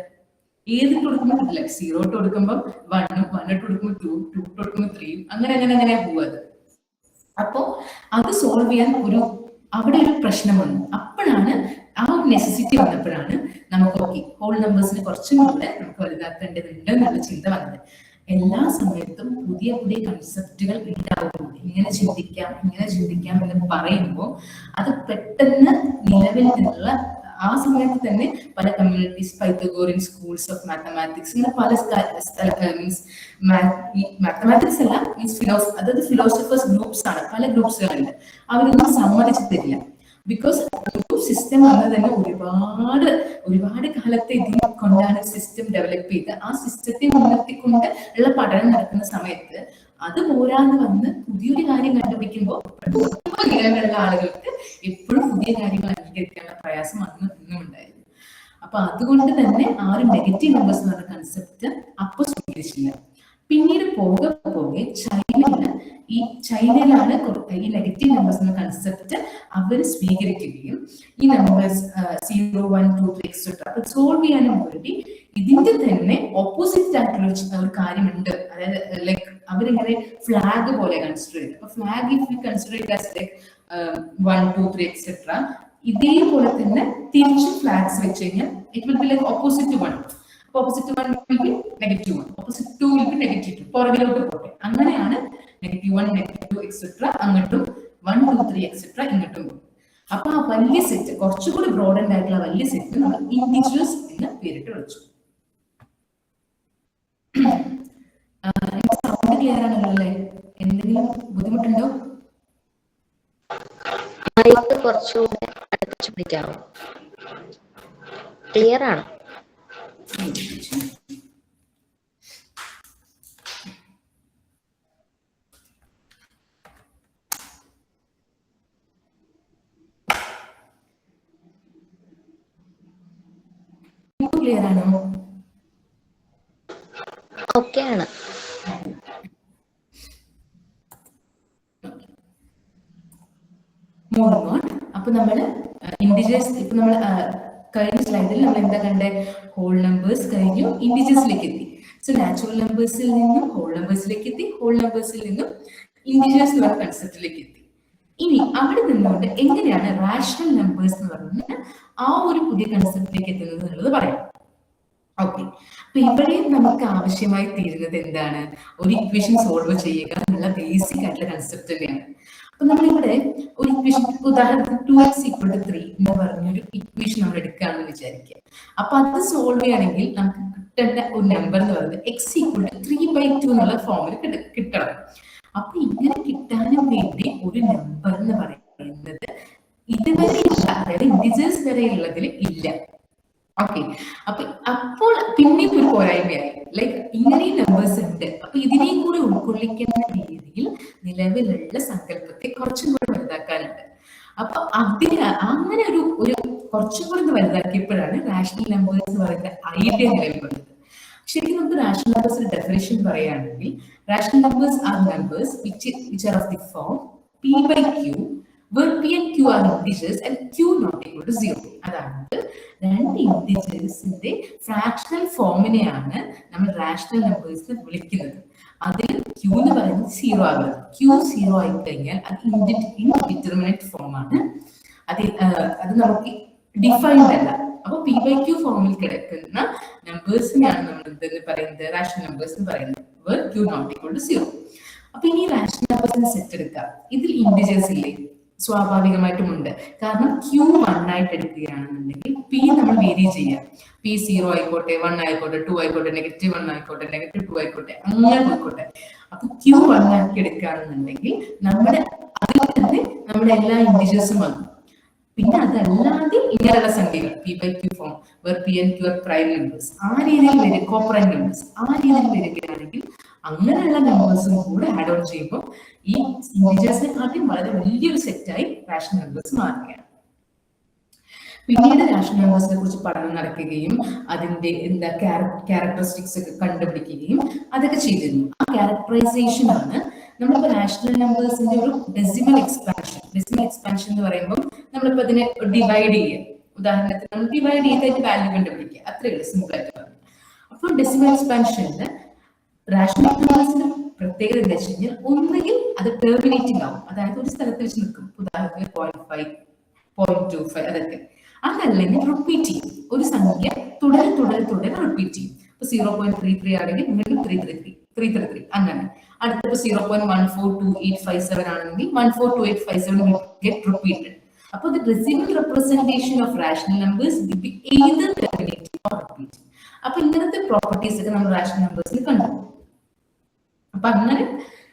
ഏതിട്ട് കൊടുക്കുമ്പോൾ കിട്ടില്ല. 0 ഇട്ട് കൊടുക്കുമ്പോൾ 1, 1 ഇട്ട് കൊടുക്കുമ്പോൾ 2, 2 ഇട്ട് കൊടുക്കുമ്പോൾ 3, അങ്ങനെ പോവാത്. അപ്പോ അത് സോൾവ് ചെയ്യാൻ അവിടെ ഒരു പ്രശ്നം വന്നു. അപ്പോഴാണ് ആ നെസസിറ്റി വന്നപ്പോഴാണ് നമുക്ക് ഓക്കെ ഹോൾ നമ്പേഴ്സിന് കുറച്ചും കൂടെ നമുക്ക് വലുതാക്കേണ്ടതുണ്ട് എന്നുള്ള ചിന്ത വന്നത്. എല്ലാ സമയത്തും പുതിയ പുതിയ കൺസെപ്റ്റുകൾ ഉണ്ടാവുന്നുണ്ട്. ഇങ്ങനെ ചിന്തിക്കാം എന്ന് പറയുമ്പോൾ അത് പെട്ടെന്ന് നിലവിൽ നിന്നുള്ള ആ സമയത്ത് തന്നെ പല communities, Pythagorean schools of mathematics, ഇങ്ങനെ പല മീൻസ് മാത്തമാറ്റിക്സ് അല്ല മീൻസ് അതായത് ഫിലോസഫേഴ്സ് ഗ്രൂപ്പ്സ് ആണ്, പല ഗ്രൂപ്പ്സുകളുണ്ട്. അവരൊന്നും സമ്മതിച്ചു തരില്ല. ബിക്കോസ് ഒരു സിസ്റ്റം വന്നത് തന്നെ ഒരുപാട് കാലത്തെ ഇതിനെ കൊണ്ടാണ് സിസ്റ്റം ഡെവലപ്പ് ചെയ്ത് ആ സിസ്റ്റത്തെ മുൻനിർത്തിക്കൊണ്ട് ഉള്ള പഠനം നടക്കുന്ന സമയത്ത് അത് പോരാന്ന് വന്ന് പുതിയൊരു കാര്യം കണ്ടുപിടിക്കുമ്പോൾ നിലവിലുള്ള ആളുകൾക്ക് എപ്പോഴും പുതിയ കാര്യങ്ങൾ അംഗീകരിക്കാനുള്ള പ്രയാസം ഇന്നും ഉണ്ടായിരുന്നു. അപ്പൊ അതുകൊണ്ട് തന്നെ ആ ഒരു നെഗറ്റീവ് നമ്പേഴ്സ് എന്ന് പറഞ്ഞ കൺസെപ്റ്റ് അപ്പൊ സ്വീകരിച്ചില്ല. പിന്നീട് പോകെ ചൈനയിലാണ് ഈ നെഗറ്റീവ് നമ്പേഴ്സ് എന്ന കൺസെപ്റ്റ് അവർ സ്വീകരിക്കുകയും ഈ നമ്പേഴ്സ് 0, 1, 2, 3 എക്സെട്ര അപ്പൊ സോൾവ് ചെയ്യാനും വേണ്ടി ഇതിന്റെ തന്നെ ഓപ്പോസിറ്റ് ആയിട്ടുള്ള ഒരു കാര്യമുണ്ട്. അതായത് ലൈക്ക് അവരിങ്ങനെ ഫ്ലാഗ് പോലെ കൺസിഡർ ചെയ്ത്, അപ്പൊ flag if you consider it as like 1, 2, 3 etcetera ഇതേപോലെ തന്നെ തിരിച്ച് ഫ്ലാഗ്സ് വെച്ച് കഴിഞ്ഞാൽ it will be like opposite 1. Opposite 1 will be -1, opposite 2 will be -2. പുറകിലോട്ട് പോട്ടെ. അങ്ങനെയാണ് -1, -2 എക്സെട്ര അങ്ങോട്ടും 1, 2, 3 എക്സെട്ര ഇങ്ങോട്ടും പോകും. അപ്പൊ ആ വലിയ സെറ്റ് കുറച്ചുകൂടി ബ്രോഡൻഡ് ആയിട്ടുള്ള വലിയ സെറ്റ് നമ്മൾ ഇന്റിജേഴ്സ് എന്ന് പേരിട്ട് വിളിച്ചു. സൗണ്ട് ക്ലിയർ ആണല്ലോ അല്ലേ? എന്തെങ്കിലും ബുദ്ധിമുട്ടുണ്ടോ? കുറച്ചുകൂടെ അടുപ്പിച്ച് പിടിക്കാമോ? ക്ലിയർ ആണ്. ക്ലിയർ ആണോ? ഓക്കെ ആണ്. അപ്പൊ നമ്മള് ഇന്റിജേഴ്സ് ഇപ്പൊ നമ്മൾ കഴിഞ്ഞ സ്ലൈഡിൽ നമ്മൾ എന്താ കണ്ടേ? ഹോൾ നമ്പേഴ്സ് കഴിഞ്ഞു, ഇന്റിജേഴ്സിലേക്ക് എത്തി. സോ നാച്ചുറൽ നമ്പേഴ്സിൽ നിന്നും ഹോൾ നമ്പേഴ്സിലേക്ക് എത്തി, ഹോൾ നമ്പേഴ്സിൽ നിന്നും ഇന്റിജേഴ്സ് എന്ന കൺസെപ്റ്റിലേക്ക് എത്തി. ഇനി അവിടെ നിന്നുകൊണ്ട് എങ്ങനെയാണ് റാഷണൽ നമ്പേഴ്സ് എന്ന് പറഞ്ഞാൽ ആ ഒരു പുതിയ കൺസെപ്റ്റിലേക്ക് എത്തുന്നത് എന്നുള്ളത് പറയാം. ഓക്കെ, അപ്പൊ ഇവിടെയും നമുക്ക് ആവശ്യമായി തീരുന്നത് എന്താണ്? ഒരു ഇക്വേഷൻ സോൾവ് ചെയ്യുക എന്നുള്ള ബേസിക് ആയിട്ടുള്ള കൺസെപ്റ്റ് തന്നെയാണ്. അപ്പൊ നമ്മളിവിടെ ഒരു ഇക്വേഷൻ, ഉദാഹരണത്തിന് 2x = 3 എന്ന് പറഞ്ഞൊരു ഇക്വേഷൻ നമ്മൾ എടുക്കുകയാണെന്ന് വിചാരിക്കുക. അപ്പൊ അത് സോൾവ് ചെയ്യുകയാണെങ്കിൽ നമുക്ക് കിട്ടേണ്ട ഒരു നമ്പർ എന്ന് പറയുന്നത് x = 3/2 എന്നുള്ള ഫോമിൽ കിട്ടണം. അപ്പൊ ഇങ്ങനെ കിട്ടാനും വേണ്ടി ഒരു നമ്പർ എന്ന് പറയുന്നത് ഇതുവരെ ഇല്ല, അതായത് ഇൻഡിജേഴ്സ് വരെ ഉള്ളതിൽ ഇല്ല. ഓക്കെ, അപ്പോൾ പിന്നെയും ഒരു പോരായ്മയായി, ലൈക്ക് ഇങ്ങനെയും നമ്പേഴ്സ് ഉണ്ട്. അപ്പൊ ഇതിനെയും കൂടി ഉൾക്കൊള്ളിക്കുന്ന രീതിയിൽ നിലവിലുള്ള സങ്കല്പത്തെ കുറച്ചും കൂടി വലുതാക്കാനുണ്ട്. അപ്പൊ അങ്ങനെ ഒരു കുറച്ചും കൂടി വലുതാക്കിയപ്പോഴാണ് റാഷണൽ നമ്പേഴ്സ് എന്ന് പറയുന്ന ഐഡിയ നിലവിൽ വന്നത്. ശരിക്കും നമുക്ക് റാഷണൽ നമ്പേഴ്സിന്റെ ഡെഫിനേഷൻ പറയുകയാണെങ്കിൽ, rational numbers are numbers which are of the form p/q where p and q are integers and q not equal to 0. അതായത് രണ്ട് ഇന്റിജേഴ്സിന്റെ ഫ്രാക്ഷണൽ ഫോമിനെയാണ് നമ്മൾ റാഷണൽ നമ്പേഴ്സ് വിളിക്കുന്നത്. അതിൽ q എന്ന് പറയുന്നത് 0 ആകുന്നത്. q 0 ആയി കഴിഞ്ഞാൽ അത് ഇൻഡിറ്റർമിനേറ്റ് ഫോം ആണ്. അത് നമുക്ക് ഡിഫൈൻഡ് അല്ല. അപ്പൊ p/q ഫോമിൽ കിടക്കുന്ന നമ്പേഴ്സിനെയാണ് നമ്മൾ എന്തെന്ന് പറയുന്നത്? റാഷണൽ നമ്പേഴ്സ് എന്ന് പറയുന്നത്, where q not equal to 0. അപ്പൊ ഇനി റാഷണൽ നമ്പേഴ്സിന് സെറ്റ് എടുക്കാം. ഇതിൽ ഇന്റിജേഴ്സ് ഇല്ലേ? സ്വാഭാവികമായിട്ടും ഉണ്ട്. കാരണം q 1 ആയിട്ട് എടുക്കുകയാണെന്നുണ്ടെങ്കിൽ p നമ്മൾ വേരി ചെയ്യാം. p 0 ആയിക്കോട്ടെ, 1 ആയിക്കോട്ടെ, 2 ആയിക്കോട്ടെ, -1 ആയിക്കോട്ടെ, -2 ആയിക്കോട്ടെ, അങ്ങനെ പോയിക്കോട്ടെ. അപ്പൊ q 1 ആക്കി എടുക്കുകയാണെന്നുണ്ടെങ്കിൽ അതിൽ തന്നെ നമ്മുടെ എല്ലാ ഇന്റിജേഴ്സും വന്നു. പിന്നെ അതല്ലാതെ ഇങ്ങനെയുള്ള സംഖ്യകൾ p/q form where p and q are prime numbers, ആ രീതിയിൽ വരിക, കോപ്രൈം നമ്പേഴ്സ് ആ രീതിയിൽ വരികയാണെങ്കിൽ അങ്ങനെയുള്ള നമ്പേഴ്സും കൂടെ ആഡ് ഓൺ ചെയ്യുമ്പോൾ ഈ ഇന്റിജേഴ്സിനെ കാട്ടി വളരെ വലിയൊരു സെറ്റായി റാഷണൽ നമ്പേഴ്സ് മാറുകയാണ്. പിന്നീട് റാഷണൽ നമ്പേഴ്സിനെ കുറിച്ച് പഠനം നടക്കുകയും അതിന്റെ ക്യാരക്ടറിസ്റ്റിക്സ് ഒക്കെ കണ്ടുപിടിക്കുകയും അതൊക്കെ ചെയ്തിരുന്നു. ആ ക്യാരക്ടറൈസേഷൻ ആണ് നമ്മളിപ്പോ റാഷണൽ നമ്പേഴ്സിന്റെ ഒരു ഡെസിമൽ എക്സ്പാൻഷൻ. ഡെസിമൽ എക്സ്പാൻഷൻ എന്ന് പറയുമ്പോൾ നമ്മളിപ്പോ അതിനെ ഡിവൈഡ് ചെയ്യുക. ഉദാഹരണത്തിന് നമ്മൾ ഡിവൈഡ് ചെയ്തതിന്റെ വാല്യൂ കണ്ടുപിടിക്കുക, അത്രയേ ഉള്ളൂ, സിമ്പിൾ ആയിട്ട് പറഞ്ഞു. അപ്പോൾ ഡെസിമൽ എക്സ്പാൻഷനിൽ റാഷണൽ നമ്പേഴ്സിന്റെ പ്രത്യേകത എന്താ വെച്ച് കഴിഞ്ഞാൽ, ഒന്നുകിൽ അത് ടെർമിനേറ്റിംഗ് ആവും, അതായത് ഒരു സ്ഥലത്ത് വെച്ച് നിൽക്കും. ഉദാഹരണത്തിന് 0.5, 0.25 അതൊക്കെ. അതല്ലെങ്കിൽ റിപ്പീറ്റ് ചെയ്യും, ഒരു സംഖ്യ തുടരെ റിപ്പീറ്റ് ചെയ്യും. ഇപ്പൊ 0.33 ആണെങ്കിൽ വീണ്ടും 333 അങ്ങനെ. അടുത്തപ്പോ 0.142857 ആണെങ്കിൽ 142857 get repeated. അപ്പോൾ the decimal representation of rational numbers will be either terminating or repeating. അപ്പൊ ഇങ്ങനത്തെ പ്രോപ്പർട്ടീസ് ഒക്കെ നമ്മൾ റാഷണൽ നമ്പേഴ്സിൽ കണ്ടു. അപ്പൊ അങ്ങനെ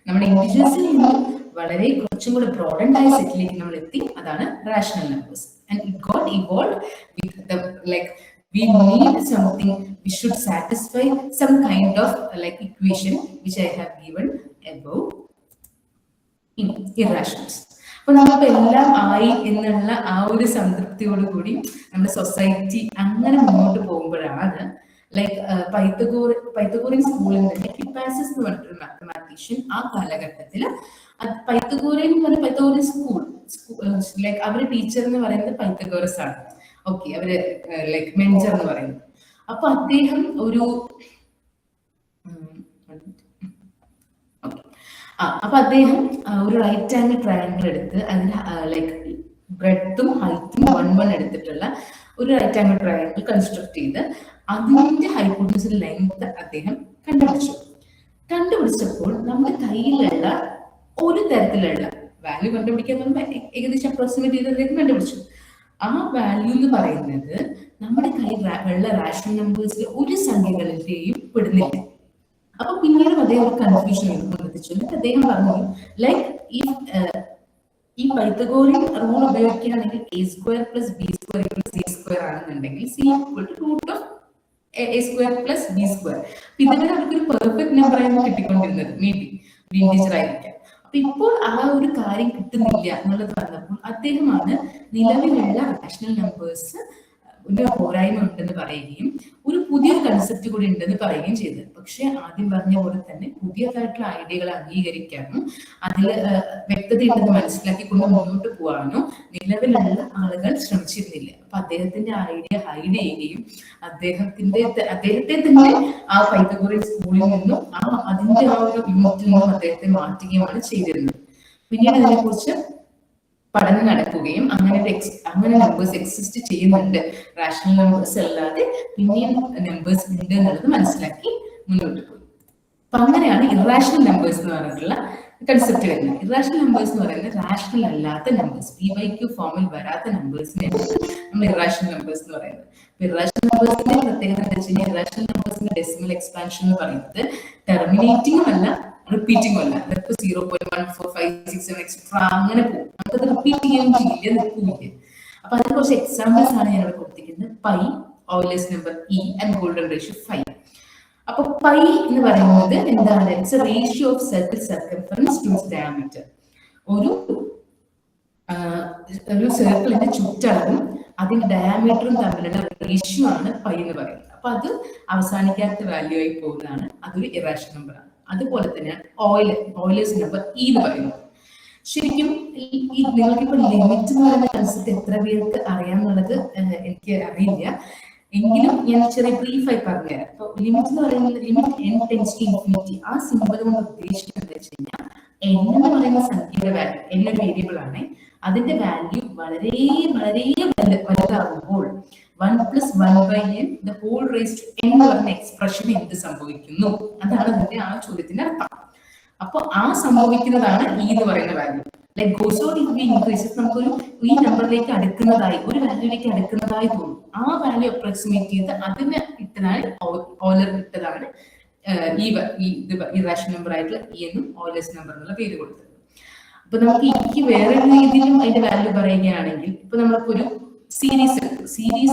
നമ്മുടെ ഇന്റിജേഴ്സിൽ നിന്നും വളരെ കുറച്ചും കൂടെ ബ്രോഡൻഡ് ആയ സെറ്റിലേക്ക് നമ്മൾ എത്തി. അതാണ് rational numbers. And it got evolved with the we need something, we should satisfy some kind of equation which I have given above in irrationals. അപ്പൊ നമ്മളിപ്പോ എല്ലാം ആയി എന്നുള്ള ആ ഒരു സംതൃപ്തിയോട് കൂടി നമ്മുടെ സൊസൈറ്റി അങ്ങനെ മുന്നോട്ട് പോകുമ്പോഴാണ് പൈത്തഗോറിയൻ സ്കൂളിൽ തന്നെ ഹിപ്പാസിസ് എന്ന് പറഞ്ഞിട്ടൊരു മാത്തമാറ്റീഷ്യൻ ആ കാലഘട്ടത്തിൽ പൈത്തഗോറിയൻ സ്കൂൾ അവരുടെ ടീച്ചർ എന്ന് പറയുന്നത് പൈത്തഗോറസ് ആണ്. ഓക്കെ, അവര് മെൻജർ എന്ന് പറയുന്നത്. അപ്പൊ അദ്ദേഹം ഒരു റൈറ്റ് ആംഗിൾ ട്രയാങ്കിൾ എടുത്ത് അതിന് ബ്രെഡ്ത്തും ഹൈറ്റും 1 എടുത്തിട്ടുള്ള ഒരു റൈറ്റ് ആംഗിൾ ട്രയാങ്കിൾ കൺസ്ട്രക്ട് ചെയ്ത് അതിന്റെ ഹൈപ്പോട്ടനസിന്റെ ലെങ്ത് അദ്ദേഹം കണ്ടുപിടിച്ചപ്പോൾ നമ്മുടെ കയ്യിലുള്ള ഒരു തരത്തിലുള്ള വാല്യൂ കണ്ടുപിടിക്കാൻ ഏകദേശം അപ്രോക്സിമേറ്റ് ചെയ്ത് അദ്ദേഹം കണ്ടുപിടിച്ചു. ആ വാല്യൂ എന്ന് പറയുന്നത് നമ്മുടെ കയ്യിലുള്ള റാഷണൽ നമ്പേഴ്സിലെ ഒരു സംഖ്യകളിലെയും പെടുന്നില്ല. അപ്പൊ പിന്നീട് അദ്ദേഹം ഒരു കൺഫ്യൂഷൻ എത്തിച്ചു. എന്നിട്ട് അദ്ദേഹം പറഞ്ഞു, ഈ പൈത്തഗോറിയൻ റൂൾ ഉപയോഗിക്കുകയാണെങ്കിൽ a² + b² = c² ആണെന്നുണ്ടെങ്കിൽ c √√a² + b². ഇതുവരെ അവർക്കൊരു പെർഫെക്റ്റ് നമ്പർ ആയിരുന്നു കിട്ടിക്കൊണ്ടിരുന്നത്, മേ ബി ഒരു ഇന്റിജർ ആയിരിക്കാം. അപ്പൊ ഇപ്പോൾ ആ ഒരു കാര്യം കിട്ടുന്നില്ല എന്നുള്ളത് പറഞ്ഞപ്പോൾ അദ്ദേഹമാണ് നിലവിലുള്ള റാഷണൽ നമ്പേഴ്സ് ഒരു പോരായ്മ ഉണ്ടെന്ന് പറയുകയും ഒരു പുതിയൊരു കൺസെപ്റ്റ് കൂടി ഉണ്ടെന്ന് പറയുകയും ചെയ്തത്. പക്ഷെ ആദ്യം പറഞ്ഞ പോലെ തന്നെ പുതിയതായിട്ടുള്ള ഐഡിയകൾ അംഗീകരിക്കാനും അതിൽ വ്യക്തതയുണ്ടെന്ന് മനസ്സിലാക്കിക്കൊണ്ട് മുന്നോട്ട് പോകാനോ നിലവിലുള്ള ആളുകൾ ശ്രമിച്ചിരുന്നില്ല. അപ്പൊ അദ്ദേഹത്തിന്റെ ഐഡിയ ഹൈഡ് ചെയ്യുകയും അദ്ദേഹത്തെ തന്നെ ആ പൈത്തഗോറിയൻ സ്കൂളിൽ നിന്നും അതിന്റെ ആ ഒരു യൂണിറ്റിൽ നിന്നും അദ്ദേഹത്തെ മാറ്റുകയുമാണ് ചെയ്തിരുന്നത്. പിന്നീട് അതിനെക്കുറിച്ച് പഠനം നടക്കുകയും അങ്ങനെ നമ്പേഴ്സ് എക്സിസ്റ്റ് ചെയ്യുന്നുണ്ട്, റാഷണൽ നമ്പേഴ്സ് അല്ലാതെ പിന്നെയും നമ്പേഴ്സ് ഉണ്ട് എന്നുള്ളത് മനസ്സിലാക്കി മുന്നോട്ട് പോയി. അപ്പൊ അങ്ങനെയാണ് ഇറാഷണൽ നമ്പേഴ്സ് എന്ന് പറഞ്ഞിട്ടുള്ള കൺസെപ്റ്റ് വരുന്നത്. ഇറാഷണൽ നമ്പേഴ്സ് എന്ന് പറയുന്നത് റാഷണൽ അല്ലാത്ത നമ്പേഴ്സ്, PQ ഫോമിൽ വരാത്ത നമ്പേഴ്സിനെയാണ് നമ്മൾ ഇറാഷണൽ നമ്പേഴ്സ് എന്ന് പറയുന്നത്. ഇറാഷണൽ നമ്പേഴ്സിന്റെ പ്രത്യേകത എന്താ വെച്ച് കഴിഞ്ഞാൽ ഇറാഷണൽ നമ്പേഴ്സിന്റെ ഡെസിമൽ എക്സ്പാൻഷൻ എന്ന് പറയുന്നത് ടെർമിനേറ്റിംഗും അല്ല റിപ്പീറ്റിംഗും അല്ല. അതൊക്കെ 0.1456 എക്സ്ട്രാ അങ്ങനെ പോകും, നമുക്കത് റിപ്പീറ്റ് ചെയ്യാൻ ചെയ്യില്ല, നിൽക്കില്ല. അപ്പൊ അതിന് കുറച്ച് എക്സാമ്പിൾസ് ആണ് ഞാൻ ഇവിടെ കൊടുത്തിരിക്കുന്നത്. Pi, Euler's number E and golden ratio 5. അപ്പൊ പൈ എന്ന് പറയുന്നത് എന്താണ്? It's a ratio of circle circumference to its diameter. ഒരു സർക്കിളിന്റെ ചുറ്റളവും അതിന്റെ ഡയമീറ്ററും തമ്മിലുള്ള റേഷ്യോ ആണ് പൈ എന്ന് പറയുന്നത്. അപ്പൊ അത് അവസാനിക്കാത്ത വാല്യൂ ആയി പോകുന്നതാണ്, അതൊരു ഇറാഷണൽ നമ്പർ ആണ്. അതുപോലെ തന്നെ ഓയിലേഴ്സ് നമ്പർ E എന്ന് പറയുന്നത്. ശരിക്കും നിങ്ങൾക്കിപ്പോ ലിമിറ്റ് എന്ന് പറയുന്ന കൺസെപ്റ്റ് എത്ര പേർക്ക് അറിയാമെന്നുള്ളത് എനിക്ക് അറിയില്ല, എങ്കിലും ഞാൻ ചെറിയ ബ്രീഫായി പറഞ്ഞുതരാം. അപ്പൊ ലിമിറ്റ് എന്ന് പറയുന്നത് limit n tends to infinity, ആ സിമ്പിൾ കൊണ്ട് ഉദ്ദേശിക്കുന്നത് വെച്ച് കഴിഞ്ഞാൽ n എന്ന് പറയുന്ന സംഖ്യയുടെ വാല്യൂ, n ഒരു വേരിയബിൾ ആണ്, അതിന്റെ വാല്യൂ വളരെ വളരെ വലുതാകുമ്പോൾ 1+1/n the whole raise to n എന്ന് പറയുന്ന എക്സ്പ്രഷൻ എന്ത് സംഭവിക്കുന്നു, അതാണ് അതിന്റെ ആ ചോദ്യത്തിന്റെ അർത്ഥം. അപ്പൊ ആ സംഭവിക്കുന്നതാണ് E എന്ന് പറയുന്ന value. Like goes on if we increases, നമുക്കൊരു ഈ നമ്പറിലേക്ക് അടുക്കുന്നതായി, ഒരു വാല്യൂലേക്ക് അടുക്കുന്നതായി തോന്നും. ആ വാല്യൂ അപ്രോക്സിമേറ്റ് ചെയ്ത് അതിന് ഇട്ടതാണ് ഓയിലർ ഇട്ടതാണ് ഇറാഷണൽ നമ്പർ ആയിട്ടുള്ള E എന്നും ഓയിലേഴ്സ് നമ്പർ എന്നുള്ള പേര് കൊടുത്തത്. അപ്പൊ നമുക്ക് എനിക്ക് വേറെ രീതിയിലും അതിന്റെ വാല്യൂ പറയുകയാണെങ്കിൽ, ഇപ്പൊ നമ്മളിപ്പോ ഒരു സീരീസ്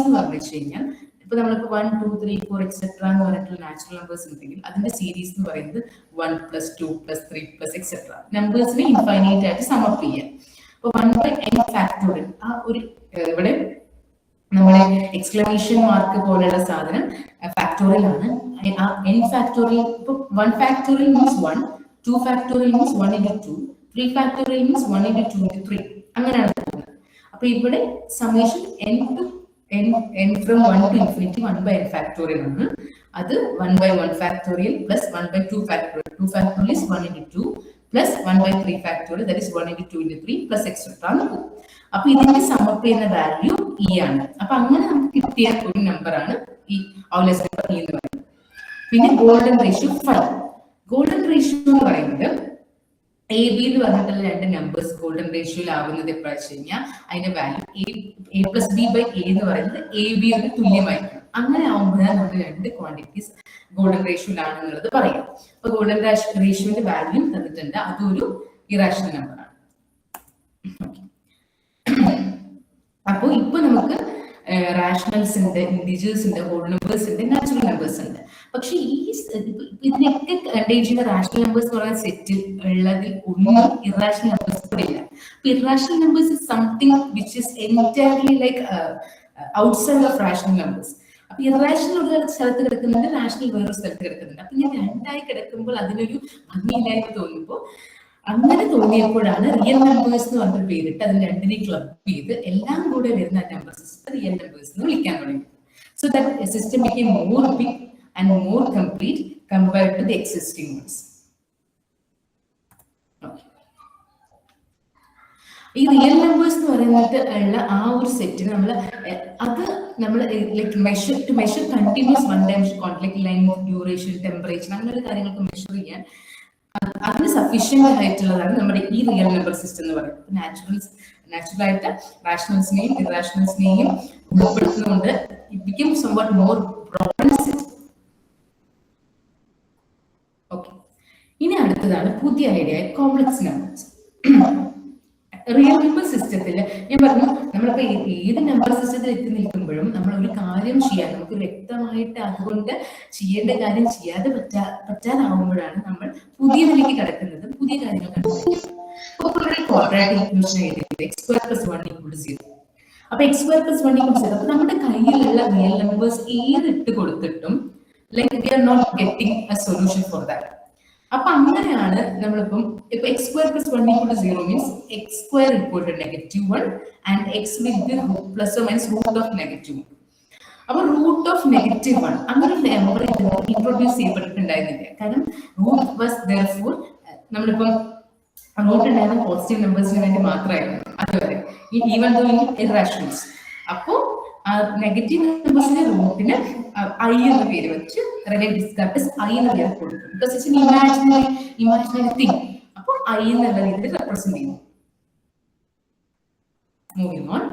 എന്ന് പറഞ്ഞു വെച്ച് കഴിഞ്ഞാൽ, ഇപ്പൊ നമ്മളിപ്പോ 1, 2, 3, 4 എക്സെട്ര എന്ന് പറഞ്ഞിട്ടുള്ള നാച്ചുറൽ നമ്പേഴ്സ് ഉണ്ടെങ്കിൽ അതിന്റെ സീരീസ് എന്ന് പറയുന്നത് 1+2+3+ എക്സെട്ര നമ്പേഴ്സിനെ ഇൻഫൈനൈറ്റ് ആയിട്ട് സമപ്പ് ചെയ്യാം. അപ്പൊ 1/n ഫാക്ടോറിയൽ, ആ ഒരു ഇവിടെ നമ്മുടെ എക്സ്ക്ലമേഷൻ മാർക്ക് പോലെയുള്ള സാധനം ഫാക്ടോറിയൽ ആണ്. ആ n ഫാക്ടോറിയൽ, ഇപ്പൊ 1 factorial means 1, 2 factorial means 1 into 2, 3 factorial means 1 into 2 into 3 അങ്ങനെയാണ് പോകുന്നത്. അപ്പൊ ഇവിടെ summation n from 1 to infinity 1/n factorial ആണ്. അത് 1/1 factorial plus 1/2 factorial, 2 factorial is 1 into 2 plus 1/3 factorial, that is 1 into 2 into 3 plus etcetera എന്ന് പോകും. അപ്പൊ ഇതിന്റെ സമപ്പ് ചെയ്യുന്ന വാല്യൂ E ആണ്. അപ്പൊ അങ്ങനെ നമുക്ക് കിട്ടിയ ഒരു നമ്പർ ആണ് ഈ ഓയിലേഴ്സ് നമ്പർ E എന്ന് പറയുന്നത്. പിന്നെ ഗോൾഡൻ റേഷ്യോ 5. ഗോൾഡൻ റേഷ്യോ എന്ന് പറയുന്നത് AB എന്ന് പറഞ്ഞിട്ടുള്ള രണ്ട് നമ്പേഴ്സ് ഗോൾഡൻ റേഷ്യോയിൽ ആവുന്നത് എപ്പോഴാണെന്ന് വെച്ച് കഴിഞ്ഞാൽ അതിന്റെ വാല്യൂ A+B/A എന്ന് പറയുന്നത് AB യോട് തുല്യമായിരിക്കും. അങ്ങനെ ആവുമ്പോഴാണ് നമ്മൾ രണ്ട് ക്വാണ്ടിറ്റീസ് ഗോൾഡൻ റേഷ്യോയിലാണെന്നുള്ളത് പറയാം. അപ്പൊ ഗോൾഡൻ റേഷ്യോന്റെ വാല്യൂ തന്നിട്ടുണ്ട്, അതൊരു ഇറാഷണൽ നമ്പർ ആണ്. അപ്പൊ ഇപ്പൊ നമുക്ക് റാഷണൽസ് ഉണ്ട്, ഇന്റിജേഴ്സ് ഉണ്ട്, ഹോൾ നമ്പേഴ്സ് ഉണ്ട്, നാച്ചുറൽ നമ്പേഴ്സ് ഉണ്ട്. പക്ഷെ ഇതിനൊക്കെ കണ്ടെയ്ൻ ചെയ്യുന്ന റാഷണൽ നമ്പേഴ്സ് എന്ന് പറയുന്ന സെറ്റിൽ ഉള്ളതിൽ ഒന്നും ഇറാഷണൽ നമ്പേഴ്സ് കൂടെ ഇല്ല. Irrational numbers is something which is entirely like outside of rational numbers. അപ്പൊ ഇറാഷണൽ ഒരു സ്ഥലത്ത് കിടക്കുന്നുണ്ട്, റാഷണൽ വേറൊരു സ്ഥലത്ത് കിടക്കുന്നുണ്ട്. അപ്പൊ ഇങ്ങനെ രണ്ടായി കിടക്കുമ്പോൾ അതിനൊരു ഭംഗിയില്ലായ്മ തോന്നുമ്പോൾ അങ്ങനെ തോന്നിയപ്പോഴാണ് റിയൽ നമ്പേഴ്സ് എന്ന് പറഞ്ഞൊരു പേരിട്ട് അതിന് രണ്ടിനെ ക്ലബ് ചെയ്ത് എല്ലാം കൂടെ വരുന്ന നമ്പേഴ്സ് റിയൽ നമ്പേഴ്സ് എന്ന് വിളിക്കാൻ തുടങ്ങി. So that system became more big and more complete compared to the existing ones. ഈ റിയൽ നമ്പേഴ്സ് എന്ന് പറയുന്നത് ഉള്ള ആ ഒരു സെറ്റിന് നമ്മൾ like measure continuous one dimension quantity, length, duration, temperature അങ്ങനെയുള്ള കാര്യങ്ങൾക്ക് മെഷർ ചെയ്യാൻ അതിന് സഫീഷ്യന്റ് ആയിട്ടുള്ളതാണ് നമ്മുടെ ഈ റിയൽ നമ്പർ സിസ്റ്റം എന്ന് പറയുന്നത്. നാച്ചുറൽ ആയിട്ട് റാഷണൽസിനെയും ഇറാഷണൽസിനെയും ഉൾപ്പെടുത്തുന്നതുകൊണ്ട് it become somewhat more broad set. Okay, ഇനി അടുത്തതാണ് പുതിയ idea, complex numbers. Real number സിസ്റ്റത്തിൽ ഞാൻ പറഞ്ഞു, നമ്മളിപ്പോ ഏത് നമ്പർ സിസ്റ്റത്തിൽ എത്തി നിൽക്കുമ്പോഴും നമ്മൾ ഒരു കാര്യം ചെയ്യാൻ നമുക്ക് വ്യക്തമായിട്ട് അതുകൊണ്ട് ചെയ്യേണ്ട കാര്യം ചെയ്യാതെ പറ്റാനാവുമ്പോഴാണ് നമ്മൾ പുതിയതിലേക്ക് കടക്കുന്നത്, പുതിയ കാര്യങ്ങൾ കണ്ടുപിടിക്കുന്നത്. അപ്പൊ x²+1=0. അപ്പൊ നമ്മുടെ കയ്യിലുള്ള റിയൽ നമ്പേഴ്സ് ഏതിട്ട് കൊടുത്തിട്ടും like we are not getting a solution for that. അപ്പൊ അങ്ങനെയാണ് നമ്മളിപ്പം ഇപ്പൊ x²+1=0 means x² =1 and x will be plus or minus root of -1. അപ്പൊ റൂട്ട് ഓഫ് -1 അങ്ങനെ നമ്പർ ഇൻട്രൊഡ്യൂസ് ചെയ്യപ്പെട്ടിട്ടുണ്ടായിരുന്നില്ല. കാരണം റൂട്ട് വാസ് therefore നമ്മളിപ്പം റൂട്ട് ഉണ്ടായിരുന്ന പോസിറ്റീവ് നമ്പേഴ്സിന് വേണ്ടി മാത്രമായിരുന്നു. അതുവരെ ഈവൻ ദോ ഇൻ ഇറാഷണൽസ്. അപ്പോ നെഗറ്റീവ് നമ്പേഴ്സിന്റെ റൂട്ടിന് ഐ എന്ന പേര് വെച്ച് ഐ എന്ന പേര് കൊടുക്കും. Because it's imaginary thing. അപ്പോൾ ഐ എന്നുള്ള രീതിയിൽ റെപ്രസെന്റ് ചെയ്യുന്നു. Moving on.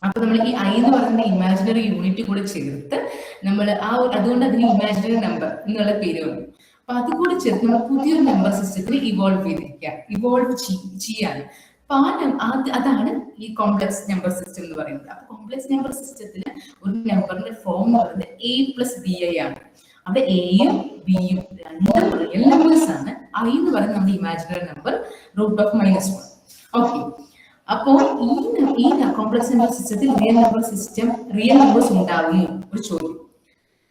അപ്പൊ നമ്മൾ ഈ ഐ എന്ന് പറയുന്ന ഇമാജിനറി യൂണിറ്റ് കൂടെ ചേർത്ത് നമ്മൾ അതുകൊണ്ട് അതിന് ഇമാജിനറി നമ്പർ എന്നുള്ള പേര് വന്നു. അപ്പൊ അത് കൂടെ ചേർത്ത് നമ്മൾ പുതിയൊരു നമ്പർ സിസ്റ്റത്തിന് ഇവോൾവ് ചെയ്യാൻ. അപ്പൊ അതാണ് ഈ കോംപ്ലക്സ് നമ്പർ സിസ്റ്റം എന്ന് പറയുന്നത്. അപ്പൊ കോംപ്ലക്സ് നമ്പർ സിസ്റ്റത്തിൽ ഒരു നമ്പറിന്റെ ഫോം എന്ന് പറയുന്നത് A+BI ആണ്. അവിടെ എയും ബിയും രണ്ടും റിയൽ നമ്പേഴ്സ് ആണ്. ഐ എന്ന് പറയുന്നത് നമ്മുടെ ഇമാജിനറി നമ്പർ √(-1). ഓക്കെ. അപ്പോ ഈ കോംപ്ലക്സ് നമ്പർ സിസ്റ്റത്തിൽ റിയൽ നമ്പേഴ്സ് ഉണ്ടാവുന്നു. ഒരു ചോദ്യം.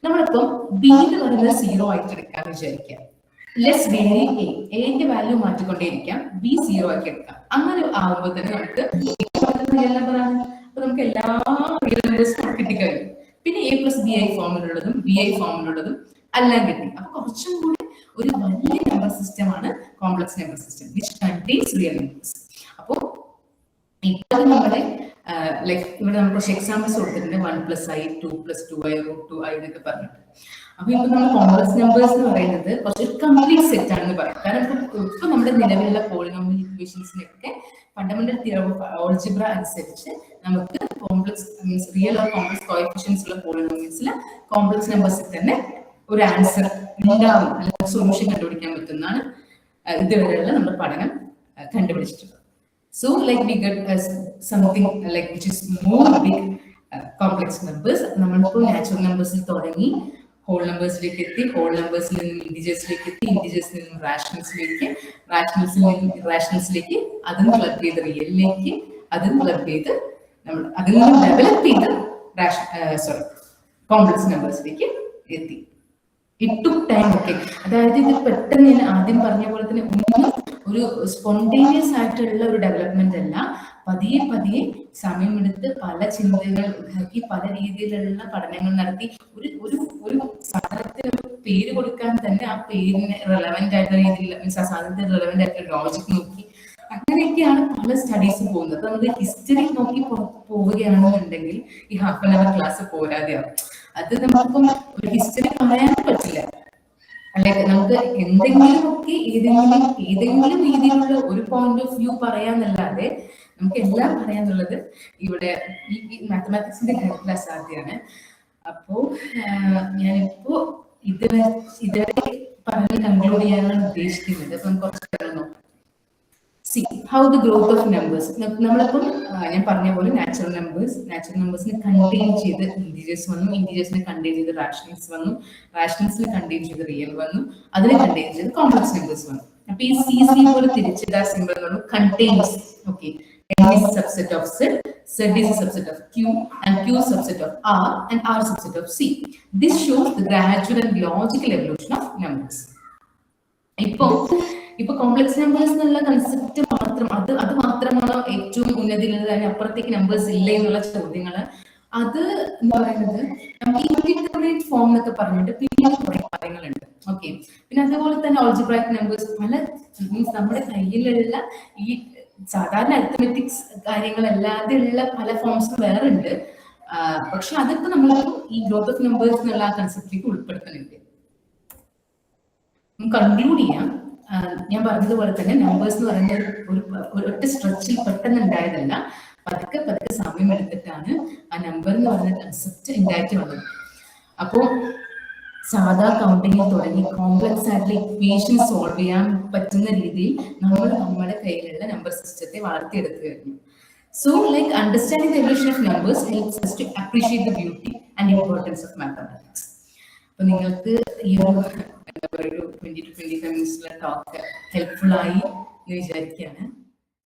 നമ്മളിപ്പം ബി എന്ന് പറയുന്നത് 0 ആയിട്ട് എടുക്കാന്ന് വിചാരിക്കാം. ലെസ് വേരി എന്റെ വാല്യൂ മാറ്റിക്കൊണ്ടേയിരിക്കാം, ബി 0 ആക്കി എടുക്കാം. അങ്ങനെ ആവുമ്പോൾ തന്നെ നമുക്ക് റിയൽ നമ്പറാണ്. അപ്പൊ നമുക്ക് എല്ലാ റിയൽ നമ്പേഴ്സും കിട്ടിക്കഴിഞ്ഞു. പിന്നെ A+BI ഫോമിലുള്ളതും BI ഫോമിലുള്ളതും എല്ലാം കിട്ടി. അപ്പൊ കുറച്ചും കൂടി ഒരു വലിയ നമ്പർ സിസ്റ്റമാണ് complex number system which contains real numbers. അപ്പോ ഇപ്പൊ നമ്മുടെ ലൈക്ക് ഇവിടെ നമുക്ക് കുറച്ച് എക്സാമ്പിൾസ് കൊടുത്തിട്ടുണ്ട്. 1+i, 2+2i, √2i എന്നൊക്കെ പറഞ്ഞിട്ട്. അപ്പൊ ഇപ്പൊ നമ്മൾ കോംപ്ലക്സ് നമ്പേഴ്സ് എന്ന് പറയുന്നത് കുറച്ച് കംപ്ലീറ്റ് സെറ്റ് ആണെന്ന് പറയാം. കാരണം ഇപ്പൊ നമ്മുടെ നിലവിലുള്ള പോളിനോമിയൽ ഇക്വേഷൻസിനൊക്കെ ഫണ്ടമെന്റൽ തിയറം ഓഫ് ആൾജിബ്ര അനുസരിച്ച് നമുക്ക് complex means real or complex coefficients ഉള്ള പോളിനോമിയൽസിലെ കോംപ്ലക്സ് നമ്പേഴ്സിൽ തന്നെ ഒരു ആൻസർ ഉണ്ടാവും, അല്ലെങ്കിൽ സൊല്യൂഷൻ കണ്ടുപിടിക്കാൻ പറ്റുന്നതാണ് ഇതുവരെയുള്ള നമ്മുടെ പഠനം കണ്ടുപിടിച്ചിട്ടുള്ളത്. So like we get something like which is more big complex numbers. നമ്മളിപ്പോൾ നാച്ചുറൽ നമ്പേഴ്സിൽ തുടങ്ങി ഹോൾ നമ്പേഴ്സിലേക്ക് എത്തി, ഹോൾ നമ്പേഴ്സിൽ നിന്നും ഇൻഡിജേഴ്സിലേക്ക് എത്തി, ഇൻഡിജേഴ്സിൽ നിന്നും റാഷണൽസിലേക്ക്, റാഷണൽസിൽ നിന്നും ഇറാഷണൽസിലേക്ക്, അതും ക്ലബ് ചെയ്ത് റിയലിലേക്ക്, അതും ക്ലബ് ചെയ്ത് നമ്മൾ അതിൽ നിന്നും ഡെവലപ്പ് ചെയ്ത് കോംപ്ലക്സ് നമ്പേഴ്സിലേക്ക് എത്തി. It took time. ഓക്കെ. അതായത് ഇത് പെട്ടെന്ന് ഞാൻ ആദ്യം പറഞ്ഞ പോലെ തന്നെ ഒരു സ്പോണ്ടേനിയസ് ആയിട്ടുള്ള ഒരു ഡെവലപ്മെന്റ് അല്ല. പതിയെ സമയമെടുത്ത് പല ചിന്തകൾ ഉണ്ടാക്കി പല രീതിയിലുള്ള പഠനങ്ങൾ നടത്തി ഒരു സാധനത്തിന് ഒരു പേര് കൊടുക്കാൻ തന്നെ ആ പേരിന് റെലവെന്റ് ആയിട്ടുള്ള രീതിയിൽ മീൻസ് ആ സാധനത്തിന് റെലവെന്റ് ആയിട്ടുള്ള ലോജിക് നോക്കി അങ്ങനെയൊക്കെയാണ് പല സ്റ്റഡീസ് പോകുന്നത്. നമ്മൾ ഹിസ്റ്ററി നോക്കി പോവുകയാണെന്നുണ്ടെങ്കിൽ ഈ ഹാഫ് ആൻ അവർ ക്ലാസ് പോരാതെയാവും. അത് നമുക്കിപ്പം ഒരു ഹിസ്റ്ററി പറയാൻ പറ്റില്ല. അല്ലെങ്കിൽ നമുക്ക് എന്തെങ്കിലുമൊക്കെ ഏതെങ്കിലും രീതിയിലുള്ള ഒരു പോയിന്റ് ഓഫ് വ്യൂ പറയാന്നല്ലാതെ നമുക്ക് എല്ലാം പറയാന്നുള്ളത് ഇവിടെ ഈ മാത്തമാറ്റിക്സിന്റെ കാര്യത്തിൽ അസാധ്യമാണ്. അപ്പോ ഞാനിപ്പോ ഇതുവരെ പറഞ്ഞ് കൺക്ലൂഡ് ചെയ്യാനാണ് ഉദ്ദേശിക്കുന്നത്. അപ്പം കുറച്ച് നോക്കാം. See how the growth of numbers. നമ്മളിപ്പം ഞാൻ പറഞ്ഞ പോലെ നാച്ചുറൽ നമ്പേഴ്സിനെ കണ്ടെയ്ൻ ചെയ്ത് ഇൻഡിജേഴ്സ് വന്നു, ഇൻഡിജേഴ്സിനെ കണ്ടെയ്ൻ ചെയ്ത് റാഷണൽസ് വന്നു, റാഷണൽസിനെ കണ്ടെയ്ൻ ചെയ്ത് റിയൽ വന്നു, അതിനെ കണ്ടെയ്ൻ ചെയ്ത് കോംപ്ലക്സ് നമ്പേഴ്സ് വന്നു. അപ്പൊ ഈ CC പോലെ തിരിച്ചിട്ട സിമ്പിൾ എന്ന് പറഞ്ഞാൽ contains. Okay. N is a subset of Z, Z is a subset of Q, and Q is a subset of R, and R is a subset of C. This shows the gradual and logical evolution of numbers. ഇപ്പൊ complex numbers എന്നുള്ള concept അത് മാത്രമാണോ ഏറ്റവും ഉന്നതിയിലുള്ളത്, അതിന് അപ്പുറത്തേക്ക് numbers ഇല്ല എന്നുള്ള ചോദ്യങ്ങള് അത് എന്ന് പറയുന്നത് നമുക്ക് ഇൻഡിറ്റർമിനേറ്റ് ഫോം എന്നൊക്കെ പറഞ്ഞിട്ട് പിന്നെ കുറെ കാര്യങ്ങളുണ്ട്. ഓക്കെ. പിന്നെ അതുപോലെ തന്നെ ആൾജിബ്രായിക് നമ്പേഴ്സ് പല മീൻസ് നമ്മുടെ കയ്യിലുള്ള ഈ സാധാരണ അരിത്മെറ്റിക്സ് കാര്യങ്ങളല്ലാതെ ഉള്ള പല ഫോംസും വേറെ ഉണ്ട്. പക്ഷെ അതൊക്കെ നമ്മൾ ഈ ഗ്രോത്ത് ഓഫ് നമ്പേഴ്സ് എന്നുള്ള ആ കൺസെപ്റ്റിലേക്ക് ഉൾപ്പെടുത്തുന്നുണ്ട്. കൺക്ലൂഡ് ചെയ്യാം. ഞാൻ പറഞ്ഞതുപോലെ തന്നെ നമ്പേഴ്സ് എന്ന് പറയുന്നത് ഒരു ഒറ്റ സ്ട്രെച്ചിൽ പെട്ടെന്ന് ഉണ്ടായതല്ല. പതുക്കെ സമയം എടുത്തിട്ടാണ് ആ നമ്പർ എന്ന് പറയുന്ന കൺസെപ്റ്റ് ഉണ്ടായിട്ട് വന്നത്. അപ്പോൾ സാധാ കൗണ്ടിങ്ങിൽ തുടങ്ങി കോംപ്ലക്സ് ആയിട്ടുള്ള ഇക്വേഷൻ സോൾവ് ചെയ്യാൻ പറ്റുന്ന രീതിയിൽ നമ്മുടെ കയ്യിലുള്ള നമ്പർ സിസ്റ്റത്തെ വളർത്തിയെടുത്തു കഴിഞ്ഞു. So like understanding the evolution of numbers helps us to appreciate the beauty and importance of mathematics. അപ്പൊ നിങ്ങൾക്ക് ഈ ഒരു 20 to 25 മിനിറ്റ്സിലെ ടോക്ക് ഹെൽപ്ഫുൾ ആയി എന്ന് വിചാരിക്കുകയാണ്.